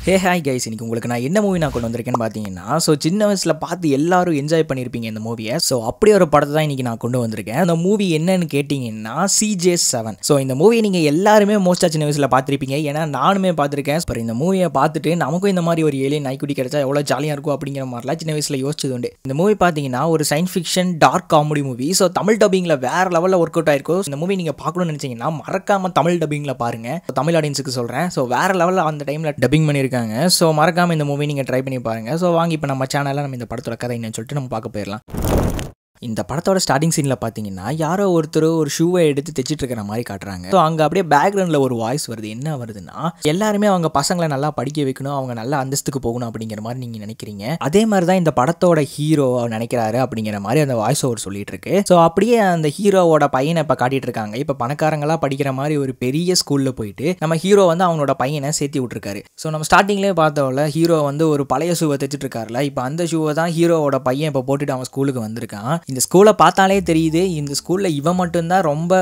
Hey hi guys, இன்னைக்கு உங்களுக்கு நான் என்ன மூவி நான் கொண்டு வந்திருக்கேன்னு பார்த்தீங்கன்னா, சின்ன வயசில் பார்த்து எல்லாரும் என்ஜாய் பண்ணியிருப்பீங்க இந்த மூவியை. அப்படி ஒரு படத்தை தான் இன்னைக்கு நான் கொண்டு வந்திருக்கேன். அந்த மூவி என்னன்னு கேட்டிங்கன்னா CJ7. இந்த மூவியை நீங்கள் எல்லாருமே மோஸ்ட்டாக சின்ன வயசில் பார்த்துருப்பீங்க. ஏன்னா நானுமே பார்த்துருக்கேன். அப்புறம் இந்த மூவியை பார்த்துட்டு நமக்கும் இந்த மாதிரி ஒரு ஏலியன் நாய்க்குட்டி கிடைச்சா எவ்வளோ ஜாலியாக இருக்கும் அப்படிங்கிற மாதிரிலாம் சின்ன வயசில் யோசிச்சது உண்டு. இந்த மூவி பார்த்தீங்கன்னா ஒரு science fiction dark comedy movie. தமிழ் டப்பிங்கில் வேறு லெவலில் ஒர்க் அவுட் ஆயிருக்கும். இந்த மூவி நீங்கள் பார்க்கணும்னு நினச்சிங்கன்னா மறக்காமல் தமிழ் டப்பிங்கில் பாருங்கள். தமிழ் ஆடியன்ஸுக்கு சொல்கிறேன். வேறு லெவலில் அந்த டைமில் டப்பிங் பண்ணியிருக்காங்க. மறக்காம இந்த மூவி நீங்க ட்ரை பண்ணி பாருங்க. வாங்க இப்போ நம்ம சேனல்ல நம்ம இந்த படத்தோட கதை என்னன்னு சொல்லிட்டு நம்ம பார்க்க போயிடலாம். இந்த படத்தோட ஸ்டார்டிங் சீனில் பார்த்தீங்கன்னா யாரோ ஒருத்தர் ஒரு ஷூவை எடுத்து தைச்சிட்டு இருக்கிற மாதிரி காட்டுறாங்க. அங்கே அப்படியே பேக்ரவுண்டில் ஒரு வாய்ஸ் வருது. என்ன வருதுன்னா, எல்லாருமே அவங்க பசங்களை நல்லா படிக்க வைக்கணும், அவங்க நல்ல அந்தஸ்துக்கு போகணும் அப்படிங்கிற மாதிரி நீங்கள் நினைக்கிறீங்க. அதே மாதிரி தான் இந்த படத்தோட ஹீரோ நினைக்கிறாரு அப்படிங்கிற மாதிரி அந்த வாய்ஸ் ஓவர் சொல்லிட்டு இருக்கு. அப்படியே அந்த ஹீரோவோட பையனை இப்போ காட்டிட்டு இருக்காங்க. இப்போ பணக்காரங்களா படிக்கிற மாதிரி ஒரு பெரிய ஸ்கூலில் போயிட்டு நம்ம ஹீரோ வந்து அவனோட பையனை சேர்த்து விட்டுருக்காரு. நம்ம ஸ்டார்டிங்லேயே பார்த்தோம்ல, ஹீரோ வந்து ஒரு பழைய ஷூவை தைச்சிட்டு இருக்காருல. இப்போ அந்த ஷூவை தான் ஹீரோவோட பையன் இப்போ போட்டுட்டு அவன் ஸ்கூலுக்கு வந்திருக்கான். இந்த ஸ்கூலை பார்த்தாலே தெரியுது, இந்த ஸ்கூலில் இவன் மட்டும்தான் ரொம்ப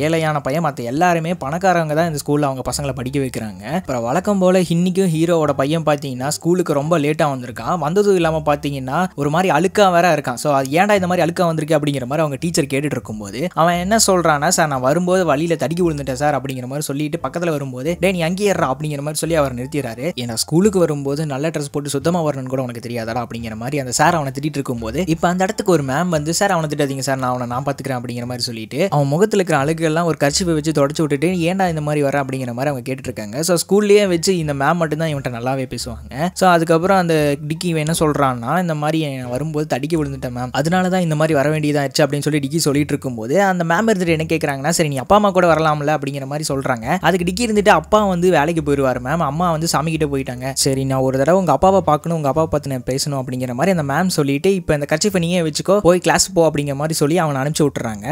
ஏழையான பையன், மற்ற எல்லாருமே பணக்காரங்க தான் இந்த ஸ்கூலில் அவங்க பசங்களை படிக்க வைக்கிறாங்க. அப்புறம் வழக்கம் போல் இன்னைக்கும் ஹீரோவோட பையன் பார்த்தீங்கன்னா ஸ்கூலுக்கு ரொம்ப லேட்டாக வந்திருக்கான். வந்ததும் இல்லாமல் பார்த்தீங்கன்னா ஒரு மாதிரி அழுக்கா வேற இருக்கான். அது ஏன்டா இந்த மாதிரி அழுக்கா வந்திருக்கு அப்படிங்கிற மாதிரி அவங்க டீச்சர் கேட்டுட்டு இருக்கும்போது அவன் என்ன சொல்கிறான்னா, சார் நான் வரும்போது வழியில் தடுக்கி விழுந்துட்டேன் சார் அப்படிங்கிற மாதிரி சொல்லிட்டு பக்கத்தில் வரும்போது டே நீ அங்கேயே ஏறா அப்படிங்கிற மாதிரி சொல்லி அவர் நிறுத்திடுறாரு. ஏன்னா ஸ்கூலுக்கு வரும்போது நல்ல ட்ரெஸ் போட்டு சுத்தமாக வரணும்னு கூட உனக்கு தெரியாதா அப்படிங்கிற மாதிரி அந்த சார் அவனை திட்டிட்டு இருக்கும்போது இப்போ அந்த இடத்துக்கு ஒரு மேம் வந்து, சார் அவனை திட்டாதீங்க சார், நான் பார்த்துக்கிறேன் அப்படிங்கிற மாதிரி சொல்லிட்டு அவன் முகத்தில் இருக்கிற அழுகுகள்லாம் ஒரு கர்ச்சிப்பை வச்சு தொடச்சு விட்டுட்டு ஏன்டா இந்த மாதிரி வர அப்படிங்கிற மாதிரி அவங்க கேட்டுட்டு இருக்காங்க. ஸ்கூல்லேயே வச்சு இந்த மேம் மட்டும்தான் இவன்ட்ட நல்லாவே பேசுவாங்க. அதுக்கப்புறம் அந்த டிக்கி என்ன சொல்கிறான்னா, இந்த மாதிரி வரும்போது தடுக்கி விழுந்துட்டேன் மேம், அதனால தான் இந்த மாதிரி வர வேண்டியதாச்சு அப்படின்னு சொல்லி டிக்கி சொல்லிட்டு இருக்கும்போது அந்த மேம் இருந்துட்டு என்ன கேட்குறாங்கன்னா, சரி நீ அப்பா அம்மா கூட வரலாம்ல அப்படிங்கிற மாதிரி சொல்கிறாங்க. அதுக்கு டிக்கி இருந்துட்டு அப்பா வந்து வேலைக்கு போயிடுவார் மேம், அம்மா வந்து சாமிக்கிட்ட போயிட்டாங்க, சரி நான் ஒரு தடவை உங்கள் அப்பாவை பார்க்கணும், உங்கள் அப்பாவை பார்த்து நான் பேசணும் அப்படிங்கிற மாதிரி அந்த மேம் சொல்லிட்டு இப்போ இந்த கர்ச்சிப்பை நீயே வச்சுக்கோ, போய் கிளாஸ் போ அப்படிங்கிற மாதிரி சொல்லி அவனை அனுப்பிச்சு விட்டுறாங்க.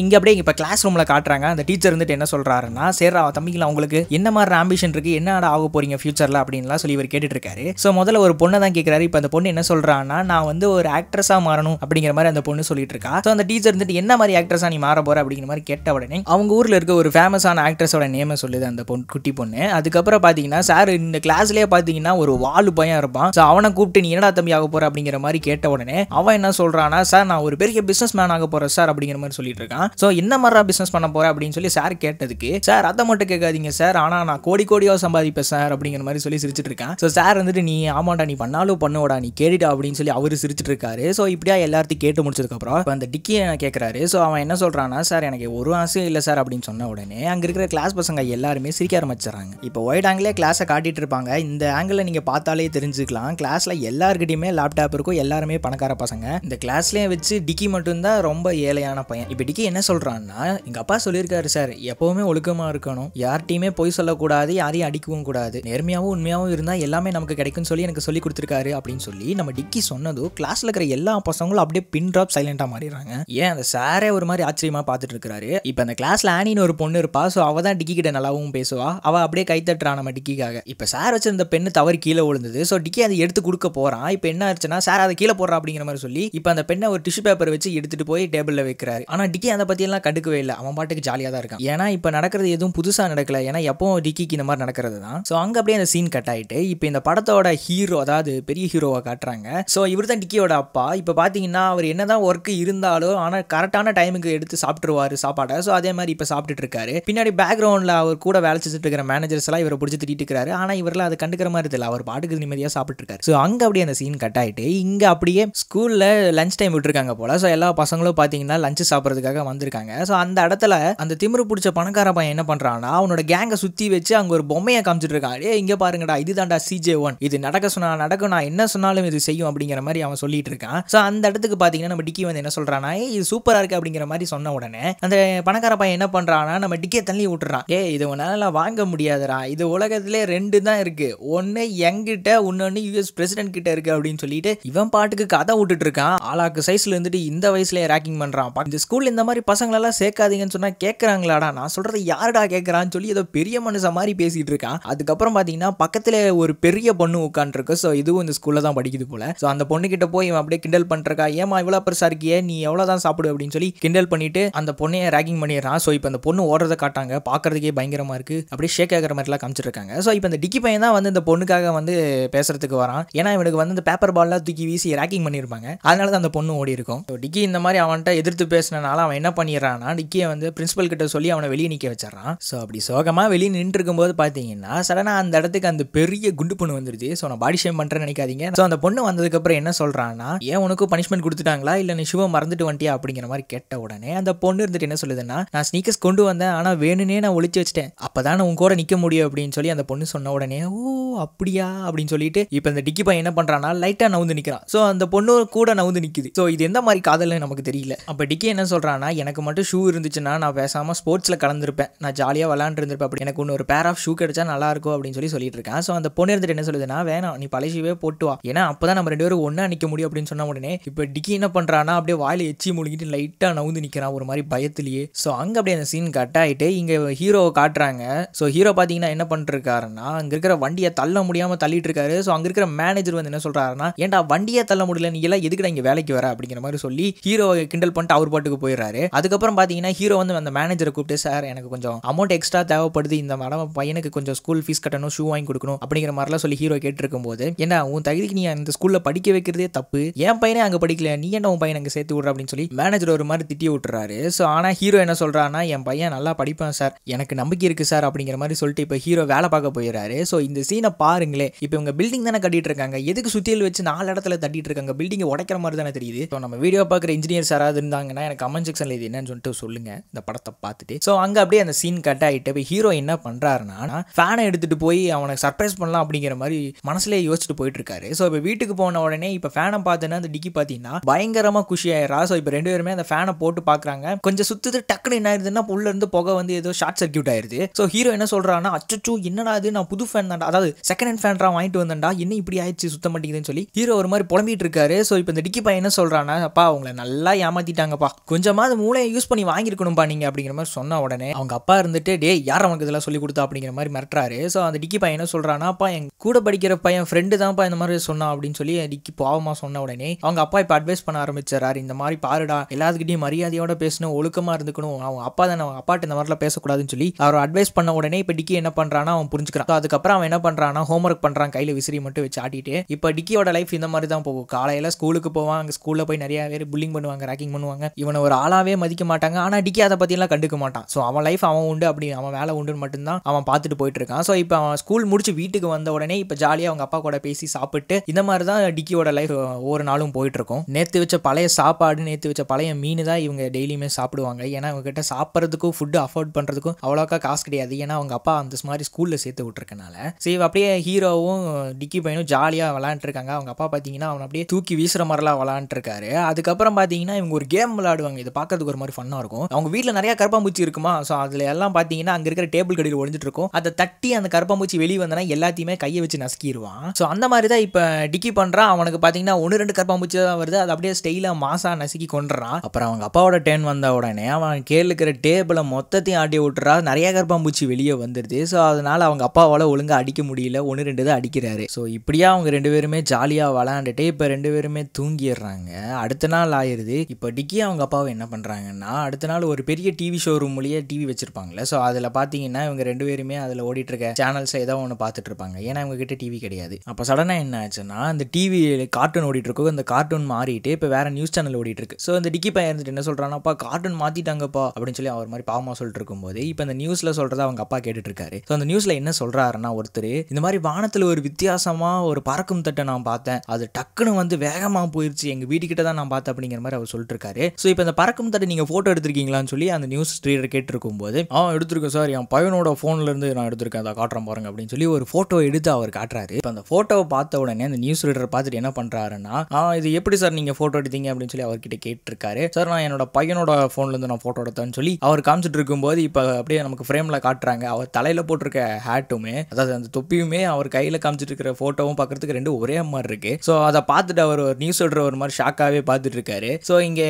இங்கே அப்படியே இப்போ கிளாஸ் ரூமில் காட்டுறாங்க. அந்த டீச்சர் வந்துட்டு என்ன சொல்கிறாருன்னா, சேரா தம்பிங்களா உங்களுக்கு என்ன மாதிரி ஆம்பிஷன் இருக்குது, என்னடா ஆக போறீங்க ஃபியூச்சரில் அப்படின்லாம் சொல்லி இவர் கேட்டுட்டு இருக்காரு. முதல்ல ஒரு பொண்ணை தான் கேட்குறாரு. இப்போ அந்த பொண்ணு என்ன சொல்கிறான்னா, நான் வந்து ஒரு ஆக்ட்ரஸாக மாறணும் அப்படிங்கிற மாதிரி அந்த பொண்ணு சொல்லிட்டு இருக்கா. அந்த டீச்சர் வந்துட்டு என்ன மாதிரி ஆக்ட்ரஸாக நீ மாற போற அப்படிங்கிற மாதிரி கேட்ட உடனே அவங்க ஊரில் இருக்க ஒரு ஃபேமஸான ஆக்ட்ரஸோட நேமை சொல்லுது அந்த குட்டி பொண்ணு. அதுக்கப்புறம் பார்த்தீங்கன்னா சார் இந்த கிளாஸ்லேயே பார்த்தீங்கன்னா ஒரு வாலு பையன் இருப்பான். அவனை கூப்பிட்டு நீ என்னடா தம்பி ஆக போற அப்படிங்கிற மாதிரி கேட்ட உடனே அவன் என்ன சொல்கிறான்னா, சார் நான் ஒரு பெரிய பிஸ்னஸ் மேன் ஆக போறேன் சார் அப்படிங்கிற மாதிரி சொல்லிட்டு இருக்கான். என்ன மாதிரி பிசினஸ் பண்ண போற அப்படின்னு சொல்லி சார் கேட்டதுக்கு, சார் அதை மட்டும் கேட்காதீங்க சார், ஆனா நான் கோடியோ சம்பாதிப்பேன் சார் அப்படிங்கிற மாதிரி சொல்லி சிரிச்சிட்டு இருக்கான். சார் வந்துட்டு நீ ஆமாண்டா நீ பண்ணாலும் பண்ணுவடா நீ கேடிடா அப்படின்னு சொல்லி அவரு சிரிச்சிட்டு இருக்காரு. இப்படியா எல்லாத்தையும் கேட்டு முடிச்சதுக்கு அப்புறம் அந்த டிக்கியை கேட்கிறாரு. அவன் என்ன சொல்றான்னா, சார் எனக்கு ஒரு ஆசையும் இல்லை சார் அப்படின்னு சொன்ன உடனே அங்க இருக்கிற கிளாஸ் பசங்க எல்லாருமே சிரிக்க ஆரம்பிச்சிடறாங்க. இப்போ ஒயிட் ஆங்கிலே கிளாஸை காட்டிட்டு இருப்பாங்க. இந்த ஆங்கிள் நீங்க பார்த்தாலே தெரிஞ்சுக்கலாம், கிளாஸ்ல எல்லாருக்கிட்டையுமே லேப்டாப் இருக்கும், எல்லாருமே பணக்கார பசங்க. இந்த கிளாஸ்லயே வச்சு டிக்கி மட்டும்தான் ரொம்ப ஏழையான பையன். இப்போ டிக்கி என்ன சொல்றான்னா, எங்க அப்பா சொல்லியிருக்காரு சார் எப்பவுமே ஒழுக்கமா இருக்கணும், யார்ட்டையுமே பொய் சொல்லக்கூடாது, யாரையும் அடிக்கவும் கூடாது, நேர்மையாவும் உண்மையாவும் இருந்தா எல்லாமே நமக்கு கிடைக்கும்னு சொல்லி எனக்கு சொல்லி கொடுத்துருக்காரு அப்படின்னு சொல்லி நம்ம டிக்கி சொன்னதும் கிளாஸ்ல இருக்கிற எல்லா பசங்களும் அப்படியே பின் ட்ராப் சைலண்டா மாறிடுறாங்க. ஏன் அந்த சாரே ஒரு மாதிரி ஆச்சரியமா பார்த்துட்டு இருக்காரு. இப்போ அந்த கிளாஸ்ல ஆனின்னு ஒரு பொண்ணு இருப்பா. அவ தான் டிக்கி கிட்ட நல்லாவும் பேசுவா. அவ அப்படியே கைத்தட்டுறா நம்ம டிக்கிக்காக. இப்போ சார் வச்சிருந்த பெண்ணு தவறி கீழே விழுந்தது. டிக்கி அதை எடுத்து கொடுக்க போறான். இப்போ என்ன ஆச்சுன்னா, சார் அதை கீழே போடுறா அப்படிங்கிற மாதிரி சொல்லி இப்போ அந்த பெண்ணை ஒரு டிஷ்யூ பேப்பர் வச்சு எடுத்துட்டு போய் டேபிள்ல வைக்கிறாரு. ஆனா டிக்கி அதை பத்தி எல்லாம் கண்டுக்கவே இல்லை. அவன் பாட்டுக்கு ஜாலியாக தான் இருக்கான். ஏன்னா இப்போ நடக்கிறது எதுவும் புதுசாக நடக்கல, ஏன்னா எப்போ டிக்கிக்கு இந்த மாதிரி நடக்கிறது தான். அங்கே அப்படியே அந்த சீன் கட் ஆகிட்டு இப்போ இந்த படத்தோட ஹீரோ, அதாவது பெரிய ஹீரோவை காட்டுறாங்க. இவர் தான் டிக்கியோட அப்பா. இப்போ பார்த்தீங்கன்னா அவர் என்னதான் ஒர்க் இருந்தாலும் ஆனால் கரெக்டான டைமுக்கு எடுத்து சாப்பிட்டுருவாரு சாப்பாடை. அதே மாதிரி இப்போ சாப்பிட்டுட்டு இருக்காரு. பின்னாடி பேக்ரவுண்டில் அவர் கூட வேலை செஞ்சுட்டு இருக்கிற மேனேஜர்ஸ் எல்லாம் இவரை பிடிச்சி திட்டிட்டு இருக்காரு. ஆனால் இவரெல்லாம் அதை கண்டுக்கிற மாதிரி தெரியல, அவர் பாட்டுக்கு நிம்மதியாக சாப்பிட்டு இருக்காரு. அங்கே அப்படியே அந்த சீன் கட் ஆகிட்டு இங்கே அப்படியே ஸ்கூலில் லஞ்ச் டைம் விட்டுருக்காங்க போல. எல்லா பசங்களும் பார்த்தீங்கன்னா லஞ்ச் சாப்பிட்றதுக்காக வந்திருக்காங்க. அந்த இடத்துல அந்த திமிரு பிடிச்ச பணக்கார பையன் என்ன பண்றான்னா, அவனோட கேங்கை சுத்தி வச்சு அங்க ஒரு பொம்மையை காமிச்சிட்டு இருக்கான். இங்க பாருங்கடா, இதுதான்டா CJ1, இது நடக்க சொன்னா நடக்கும், நான் என்ன சொன்னாலும் இது செய்யும் அப்படிங்கிற மாதிரி அவன் சொல்லிட்டு இருக்கான். அந்த இடத்துக்கு பாத்தீங்கன்னா நம்ம டிக்கி வந்து என்ன சொல்றானா, இது சூப்பரா இருக்கு அப்படிங்கிற மாதிரி சொன்ன உடனே அந்த பணக்கார பையன் என்ன பண்றானா, நம்ம டிக்கியை தள்ளி விட்டுறான். இது உன்னால வாங்க முடியாதுடா, இது உலகத்திலே 2 தான் இருக்கு, ஒன்னு என்கிட்ட, இன்னொன்னு US பிரசிடென்ட் கிட்ட இருக்கு அப்படின்னு சொல்லிட்டு இவன் பாட்டுக்கு கதை விட்டுட்டு இருக்கான். ஆளாக்கு சைஸ்ல வயசுல இருந்துட்டு இந்த வயசுலயே ரேக்கிங் பண்றான், இந்த ஸ்கூல்ல இந்த மாதிரி பசங்களெல்லாம் சேர்க்காதீங்கன்னு சொன்னா கேட்கறாங்களாடா, நான் சொல்றது யாருடா கேட்கறான்னு சொல்லி ஏதோ பெரிய மனுஷன் மாதிரி பேசிட்டு இருக்கான். அதுக்கப்புறம் பாத்தீங்கன்னா பக்கத்துல ஒரு பெரிய பொண்ணு உட்காந்துருக்கு. ஸோ இதுவும் இந்த ஸ்கூல்ல தான் படிக்குது போல. ஸோ அந்த பொண்ணு கிட்ட போய் இவன் அப்படியே கிண்டல் பண்றக்கா, ஏமா இவ்வளோ பெருசா இருக்கியே, நீ எவ்வளோதான் சாப்பிடு அப்படின்னு சொல்லி கிண்டல் பண்ணிட்டு அந்த பொண்ணையை ரேக்கிங் பண்ணிடுறான். ஸோ இப்போ அந்த பொண்ணு ஓடுறத காட்டாங்க, பாக்குறதுக்கே பயங்கரமா இருக்கு, அப்படியே ஷேக் ஆகிற மாதிரிலாம் காமிச்சிருக்காங்க. ஸோ இப்போ இந்த டிக்கி பையன் தான் வந்து இந்த பொண்ணுக்காக வந்து பேசுறதுக்கு வரான். ஏன்னா இவனுக்கு வந்து இந்த பேப்பர் பால்லாம் தூக்கி வீசி ரேக்கிங் பண்ணியிருப்பாங்க, அதனால தான் அந்த பொண்ணு ஓடி இருக்கும். டிக்கி இந்த மாதிரி அவன்கிட்ட எதிர்த்து பேசினால அவன் என்ன பண்ணிடுறான்னா டிக்கியை வந்து பிரின்சிபல் கிட்ட சொல்லி அவனை வெளியே நிற்க வச்சிடறான். ஸோ அப்படி சோகமா வெளியே நின்று இருக்கும்போது பார்த்தீங்கன்னா சடனா அந்த இடத்துக்கு அந்த பெரிய குண்டு பொண்ணு வந்துருது. ஸோ நான் பாடி ஷேம் பண்றேன்னு நினைக்காதீங்க. ஸோ அந்த பொண்ணு வந்ததுக்கப்புறம் என்ன சொல்றான்னா, ஏன் உனக்கு பனிஷ்மெண்ட் கொடுத்துட்டாங்களா இல்லை நீ ஷூவை மறந்துட்டு வந்துட்டியா அப்படிங்கிற மாதிரி கேட்ட உடனே அந்த பொண்ணு இருந்துட்டு என்ன சொல்லுதுன்னா, நான் ஸ்னீக்கர்ஸ் கொண்டு வந்தேன், ஆனால் வேணுனே நான் ஒளிச்சு வச்சிட்டேன், அப்பதான் உன் கூட நிற்க முடியும் அப்படின்னு சொல்லி அந்த பொண்ணு சொன்ன உடனே ஓ அப்படியா அப்படின்னு சொல்லிட்டு இப்போ இந்த டிக்கி பையன் என்ன பண்றான்னா லைட்டா நவுந்து நிற்கிறான். ஸோ அந்த பொண்ணு கூட நவுந்து நிற்குது. ஸோ இது எந்த மாதிரி காதல்னு நமக்கு தெரியல. அப்போ டிக்கி என்ன சொல்றான்னா, எனக்கு மட்டும் ஷூ இருந்துச்சுன்னா நான் பேசாம ஸ்போர்ட்ஸ்ல கலந்துருப்பேன், நான் ஜாலியாக விளாண்டு இருந்திருப்பேன், அப்படி எனக்கு ஒரு பேர் ஆஃப் ஷூ கிடைச்சா நல்லா இருக்கும் அப்படின்னு சொல்லிட்டு இருக்கேன். ஸோ அந்த பொண்ணு இருந்துட்டு என்ன சொல்லுதுன்னா, வேணாம் நீ பழைய ஷூவே போட்டு வா, ஏன்னா அப்பதான் நம்ம 2 பேரும் ஒன்னா நிற்க முடியும் அப்படின்னு சொன்ன உடனே இப்போ டிக்கி என்ன பண்றான்னா அப்படியே வாயில எச்சி முழுங்கிட்டு லைட்டா நவுந்து நிற்கிறான் ஒரு மாதிரி பயத்திலேயே. ஸோ அங்க அப்படியே அந்த சீன் கட் ஆயிட்டு இங்க ஹீரோவை காட்டுறாங்க. ஸோ ஹீரோ பாத்தீங்கன்னா என்ன பண்ணிருக்காருன்னா, அங்க இருக்கிற வண்டியை தள்ள முடியாம தள்ளிட்டு இருக்காரு. ஸோ அங்க இருக்கிற மேனேஜர் வந்து என்ன சொல்றாருன்னா, ஏன்டா வண்டியை தள்ள முடியல, நீ எல்லாம் எதுக்குடா இங்க வேலைக்கு வர அப்படிங்கிற மாதிரி சொல்லி ஹீரோவை கிண்டல் பண்ணிட்டு அவர் பாட்டுக்கு போயிடுறாரு. அதுக்கப்புறம் பாத்தீங்கன்னா ஹீரோ வந்து அந்த மேனேஜரை கூப்பிட்டு, சார் எனக்கு கொஞ்சம் அமௌண்ட் எக்ஸ்ட்ரா தேவைப்படுது, இந்த மேடம் பையனுக்கு கொஞ்சம் ஸ்கூல் ஃபீஸ் கட்டணும், ஷூ வாங்கி கொடுக்கணும் அப்படிங்கிற மாதிரிலாம் சொல்லி ஹீரோ கேட்டிருக்கும் போது, ஏன்னா உன் தகுதிக்கு நீ அந்த ஸ்கூல்ல படிக்க வைக்கிறதே தப்பு, என் பையனே அங்க படிக்கல, நீ என்ன உன் பையனை அங்க சேர்த்து விடுற அப்படின்னு சொல்லி மேனேஜர் ஒரு மாதிரி திட்டி விட்டுறாரு. ஸோ ஆனா ஹீரோ என்ன சொல்றான்னா, என் பையன் நல்லா படிப்பான் சார், எனக்கு நம்பிக்கை இருக்கு சார் அப்படிங்கிற மாதிரி சொல்லிட்டு இப்போ ஹீரோ வேலை பார்க்க போயிடுறாரு. ஸோ இந்த சீனை பாருங்களே, இப்போ இவங்க பில்டிங் தானே கட்டிட்டு இருக்காங்க, எதுக்கு சுத்தியல் வச்சு 4 இடத்துல தட்டிட்டு இருக்காங்க, பில்டிங் உடைக்கிற மாதிரி தானே தெரியுது. ஸோ நம்ம வீடியோ பார்க்குற இன்ஜினியர்ஸ் யாராவது இருந்தாங்கன்னா எனக்கு கமெண்ட் செக்ஷன்ல இது என்னன்னு சொல்லிட்டு சொல்லுங்க இந்த படத்தை பார்த்துட்டு. ஸோ அங்கே அப்படியே அந்த சீன் கட் ஆகிட்டு இப்போ ஹீரோ என்ன பண்றாருன்னா, ஃபேனை எடுத்துட்டு போய் அவனை சர்ப்ரைஸ் பண்ணலாம் அப்படிங்கிற மாதிரி மனசுலேயே யோசிச்சுட்டு போயிட்டு இருக்காரு. ஸோ இப்போ வீட்டுக்கு போன உடனே இப்போ ஃபேனை பார்த்தோன்னா அந்த டிக்கி பார்த்தீங்கன்னா பயங்கரமா குஷி ஆயிரா. ஸோ இப்போ 2 பேருமே அந்த ஃபேனை போட்டு பார்க்குறாங்க, கொஞ்சம் சுத்துது, டக்குன்னு என்ன ஆயிருதுன்னா உள்ள இருந்து புகை வந்து ஏதோ ஷார்ட் சர்க்யூட் ஆயிருது. ஸோ ஹீரோ என்ன சொல்றான்னா, அச்சோ என்னடா இது, நான் புது ஃபேன் தான், அதாவது செகண்ட் ஹேண்ட் ஃபேன் வாங்கிட்டு வந்தேன்டா, என்ன இப்படி ஆயிடுச்சு சுத்த மாட்டேங்குதுன்னு சொல்லி ஹீரோ ஒரு மாதிரி புலம்பிட்டு இருக்காரு. ஸோ இப்போ இந்த டிக்கி பையன் என்ன சொல்றான்னா, அப்பா உங்களை நல்லா ஏமாத்திட்டாங்கப்பா, கொஞ்சமாவது மூளையை யூஸ் பண்ணி வாங்கிருக்கணும்பா நீங்க அப்படிங்கிற மாதிரி சொன்ன உடனே அவங்க அப்பா இருந்துட்டு, டே யார் அவனுக்கு இதெல்லாம் சொல்லி கொடுத்தா அப்படிங்கிற மாதிரி மிரட்டுறாரு. ஸோ அந்த டிக்கி பையன் என்ன சொல்றான்னா, அப்பா என் கூட படிக்கிற பையன் ஃப்ரெண்டு தான்ப்பா இந்த மாதிரி சொன்னா அப்படின்னு சொல்லி டிக்கி பாவமா சொன்ன உடனே அவங்க அப்பா இப்போ அட்வைஸ் பண்ண ஆரம்பிச்சாரு, இந்த மாதிரி பாருடா, எல்லாத்துக்கிட்டையும் மரியாதையோட பேசணும், ஒழுக்கமா இருந்துக்கணும், அவன் அப்பா தானே, அவங்க அப்பாட்ட இந்த மாதிரிலாம் பேசக்கூடாதுன்னு சொல்லி அவர் அட்வைஸ் பண்ண உடனே இப்போ டிக்கி என்ன பண்றான்னா அவன் புரிஞ்சுக்கிறான். அதுக்கப்புறம் அவன் என்ன பண்றான்னா ஹோம்ஒர்க் பண்றான், கையில விசிறி மட்டும் வச்சு ஆட்டிட்டு. இப்போ டிக்கியோட லைஃப் இந்த மாதிரி தான் போகும். காலையில ஸ்கூலுக்கு போவான், அங்கே ஸ்கூல்ல போய் நிறைய பேர் புல்லிங் பண்ணுவாங்க, ரேக்கிங் பண்ணுவாங்க, இவனை ஒரு ஆளாவே மதிக்க மாட்டாங்க. ஆனா டிக்கி அதை பத்தி எல்லாம் கண்டுக்க மாட்டான். ஸோ அவன் லைஃப் அவன் உண்டு, அப்படி அவன் வேலை உண்டுன்னு மட்டும்தான் அவன் பார்த்துட்டு போயிட்டு இருக்கான். ஸோ இப்போ அவன் ஸ்கூல் முடிச்சு வீட்டுக்கு வந்த உடனே இப்போ ஜாலியாக அவங்க அப்பா கூட பேசி சாப்பிட்டு இந்த மாதிரி தான் டிக்கியோட லைஃப் ஒவ்வொரு நாளும் போயிட்டு இருக்கும். நேற்று வச்ச பழைய சாப்பாடு, நேற்று வச்ச பழைய மீன் தான் இவங்க டெய்லியுமே சாப்பிடுவாங்க. ஏன்னா அவங்க கிட்ட சாப்பிட்றதுக்கும் ஃபுட்டு அஃபோர்ட் பண்றதுக்கும் அவ்வளோக்கா காசு கிடையாது. ஏன்னா அவங்க அப்பா அந்த மாதிரி ஸ்கூல்ல சேர்த்து விட்டுருக்கனால. சரி அப்படியே ஹீரோவும் டிக்கி பையனும் ஜாலியாக விளாண்டுட்டு இருக்காங்க. அவங்க அப்பா பார்த்தீங்கன்னா அவன் அப்படியே தூக்கி வீசுற மாதிரிலாம் விளாண்டுட்டு இருக்காரு. அதுக்கப்புறம் பார்த்தீங்கன்னா இவங்க ஒரு கேம் விளையாடுவாங்க, இது பார்க்கறதுக்கு ஒரு மாதிரி ஃபன்னாக இருக்கும். அவங்க வீட்டில் நிறைய கருப்பாம்பூச்சி இருக்குமா, ஸோ அதில் எல்லாம் பார்த்தீங்கன்னா அங்கே இருக்கிற டேபிள் கடையில் ஒழிஞ்சிட்டு இருக்கும், அதை தட்டி அந்த கருப்பாம்பூச்சி வெளியே வந்தனா எல்லாத்தையுமே கையை வச்சு நசுக்கிடுவான். ஸோ அந்த மாதிரி தான் இப்போ டிக்கி பண்ணுறான். அவனுக்கு பார்த்தீங்கன்னா 1-2 கருப்பாம்பூச்சி தான் வருது, அது அப்படியே ஸ்டைலாக மாசா நசுக்கி கொண்டுறான். அப்புறம் அவங்க அப்பாவோட டேர்ன் வந்த உடனே அவன் கீழே இருக்கிற டேபிளை மொத்தத்தையும் ஆட்டி விட்டுறா, நிறைய கருப்பாம்பூச்சி வெளியே வந்துடுது. ஸோ அதனால அவங்க அப்பாவால் ஒழுங்காக அடிக்க முடியல, 1-2 தான் அடிக்கிறாரு. ஸோ இப்படியா அவங்க 2 பேருமே ஜாலியாக விளாண்டுட்டு இப்போ 2 பேருமே தூங்கிடுறாங்க. அடுத்த நாள் ஆயிடுது. இப்போ டிக்கி அவங்க அப்பாவை என்ன பண்ணுறாங்கன்னா, அடுத்த நாள் ஒரு பெரிய டிவி ஷோரூம்லேயே டிவி வச்சிருப்பாங்களே, ஸோ அதில் பார்த்தீங்கன்னா இவங்க 2 பேருமே அதில் ஓடிட்டு இருக்க சேனல்ஸ் ஏதோ ஒன்று பார்த்துட்டு இருப்பாங்க. ஏன்னா இவங்க கிட்ட டிவி கிடையாது. அப்போ சடனாக என்ன ஆச்சுன்னா, அந்த டிவி கார்ட்டூன் ஓடிட்டு இருக்கும், அந்த கார்ட்டூன் மாறிட்டு இப்போ வேற நியூஸ் சேனல் ஓடிட்டு இருக்கு. ஸோ அந்த டிக்கி பையன் இருந்துட்டு என்ன சொல்றானப்பா, கார்ட்டூன் மாத்திட்டாங்கப்பா அப்படின்னு சொல்லி அவர் மாதிரி பாவமா சொல்லிட்டு இருக்கும்போது இப்போ அந்த நியூஸ்ல சொல்றதை அவங்க அப்பா கேட்டுட்டு இருக்காரு. ஸோ அந்த நியூஸ்ல என்ன சொல்றாருன்னா, ஒருத்தர் இந்த மாதிரி வானத்தில் ஒரு வித்தியாசமா ஒரு பறக்கும் தட்டை நான் பார்த்தேன், அது டக்குன்னு வந்து வேகமா போயிருச்சு, எங்க வீட்டுக்கிட்ட தான் நான் பார்த்தேன் அப்படிங்கிற மாதிரி அவர் சொல்லிட்டு இருக்காரு. ஸோ இப்போ இந்த பறக்கும் தட்டை நீங்க போட்டோ எடுத்திருக்கீங்களான்னு சொல்லி அந்த நியூஸ் ரீடர் கேட்டிருக்கும் போது, எடுத்திருக்கேன் சார், என் பையனோட போன்ல இருந்து நான் எடுத்திருக்கேன், அதை காட்டுறேன் பாருங்க அப்படின்னு சொல்லி ஒரு போட்டோ எடுத்து அவர் காட்டுறாரு. இப்போ அந்த போட்டோவை பார்த்த உடனே அந்த நியூஸ் ரீடர் பார்த்துட்டு என்ன பண்றாருன்னா, இது எப்படி சார் நீங்க போட்டோ எடுத்தீங்க அப்படின்னு சொல்லி அவர்கிட்ட கேட்டிருக்காரு. சார் நான் என்னோட பையனோட போன்ல இருந்து நான் போட்டோ எடுத்தேன்னு சொல்லி அவர் காமிச்சிட்டு இருக்கும்போது இப்போ அப்படியே நமக்கு ஃப்ரேம்ல காட்டுறாங்க. அவர் தலையில போட்டிருக்க ஹேட்டுமே, அதாவது அந்த தொப்பியுமே, அவர் கையில காமிச்சிட்டு இருக்கிற போட்டோவும் பார்க்கறதுக்கு 2 ஒரே மாதிரி இருக்கு. ஸோ அதை பார்த்துட்டு அவர் நியூஸ் ரீடர் ஒரு மாதிரி ஷாக்காவே காமெடியாவே பார்த்துட்டு இருக்காரு. ஸோ இங்க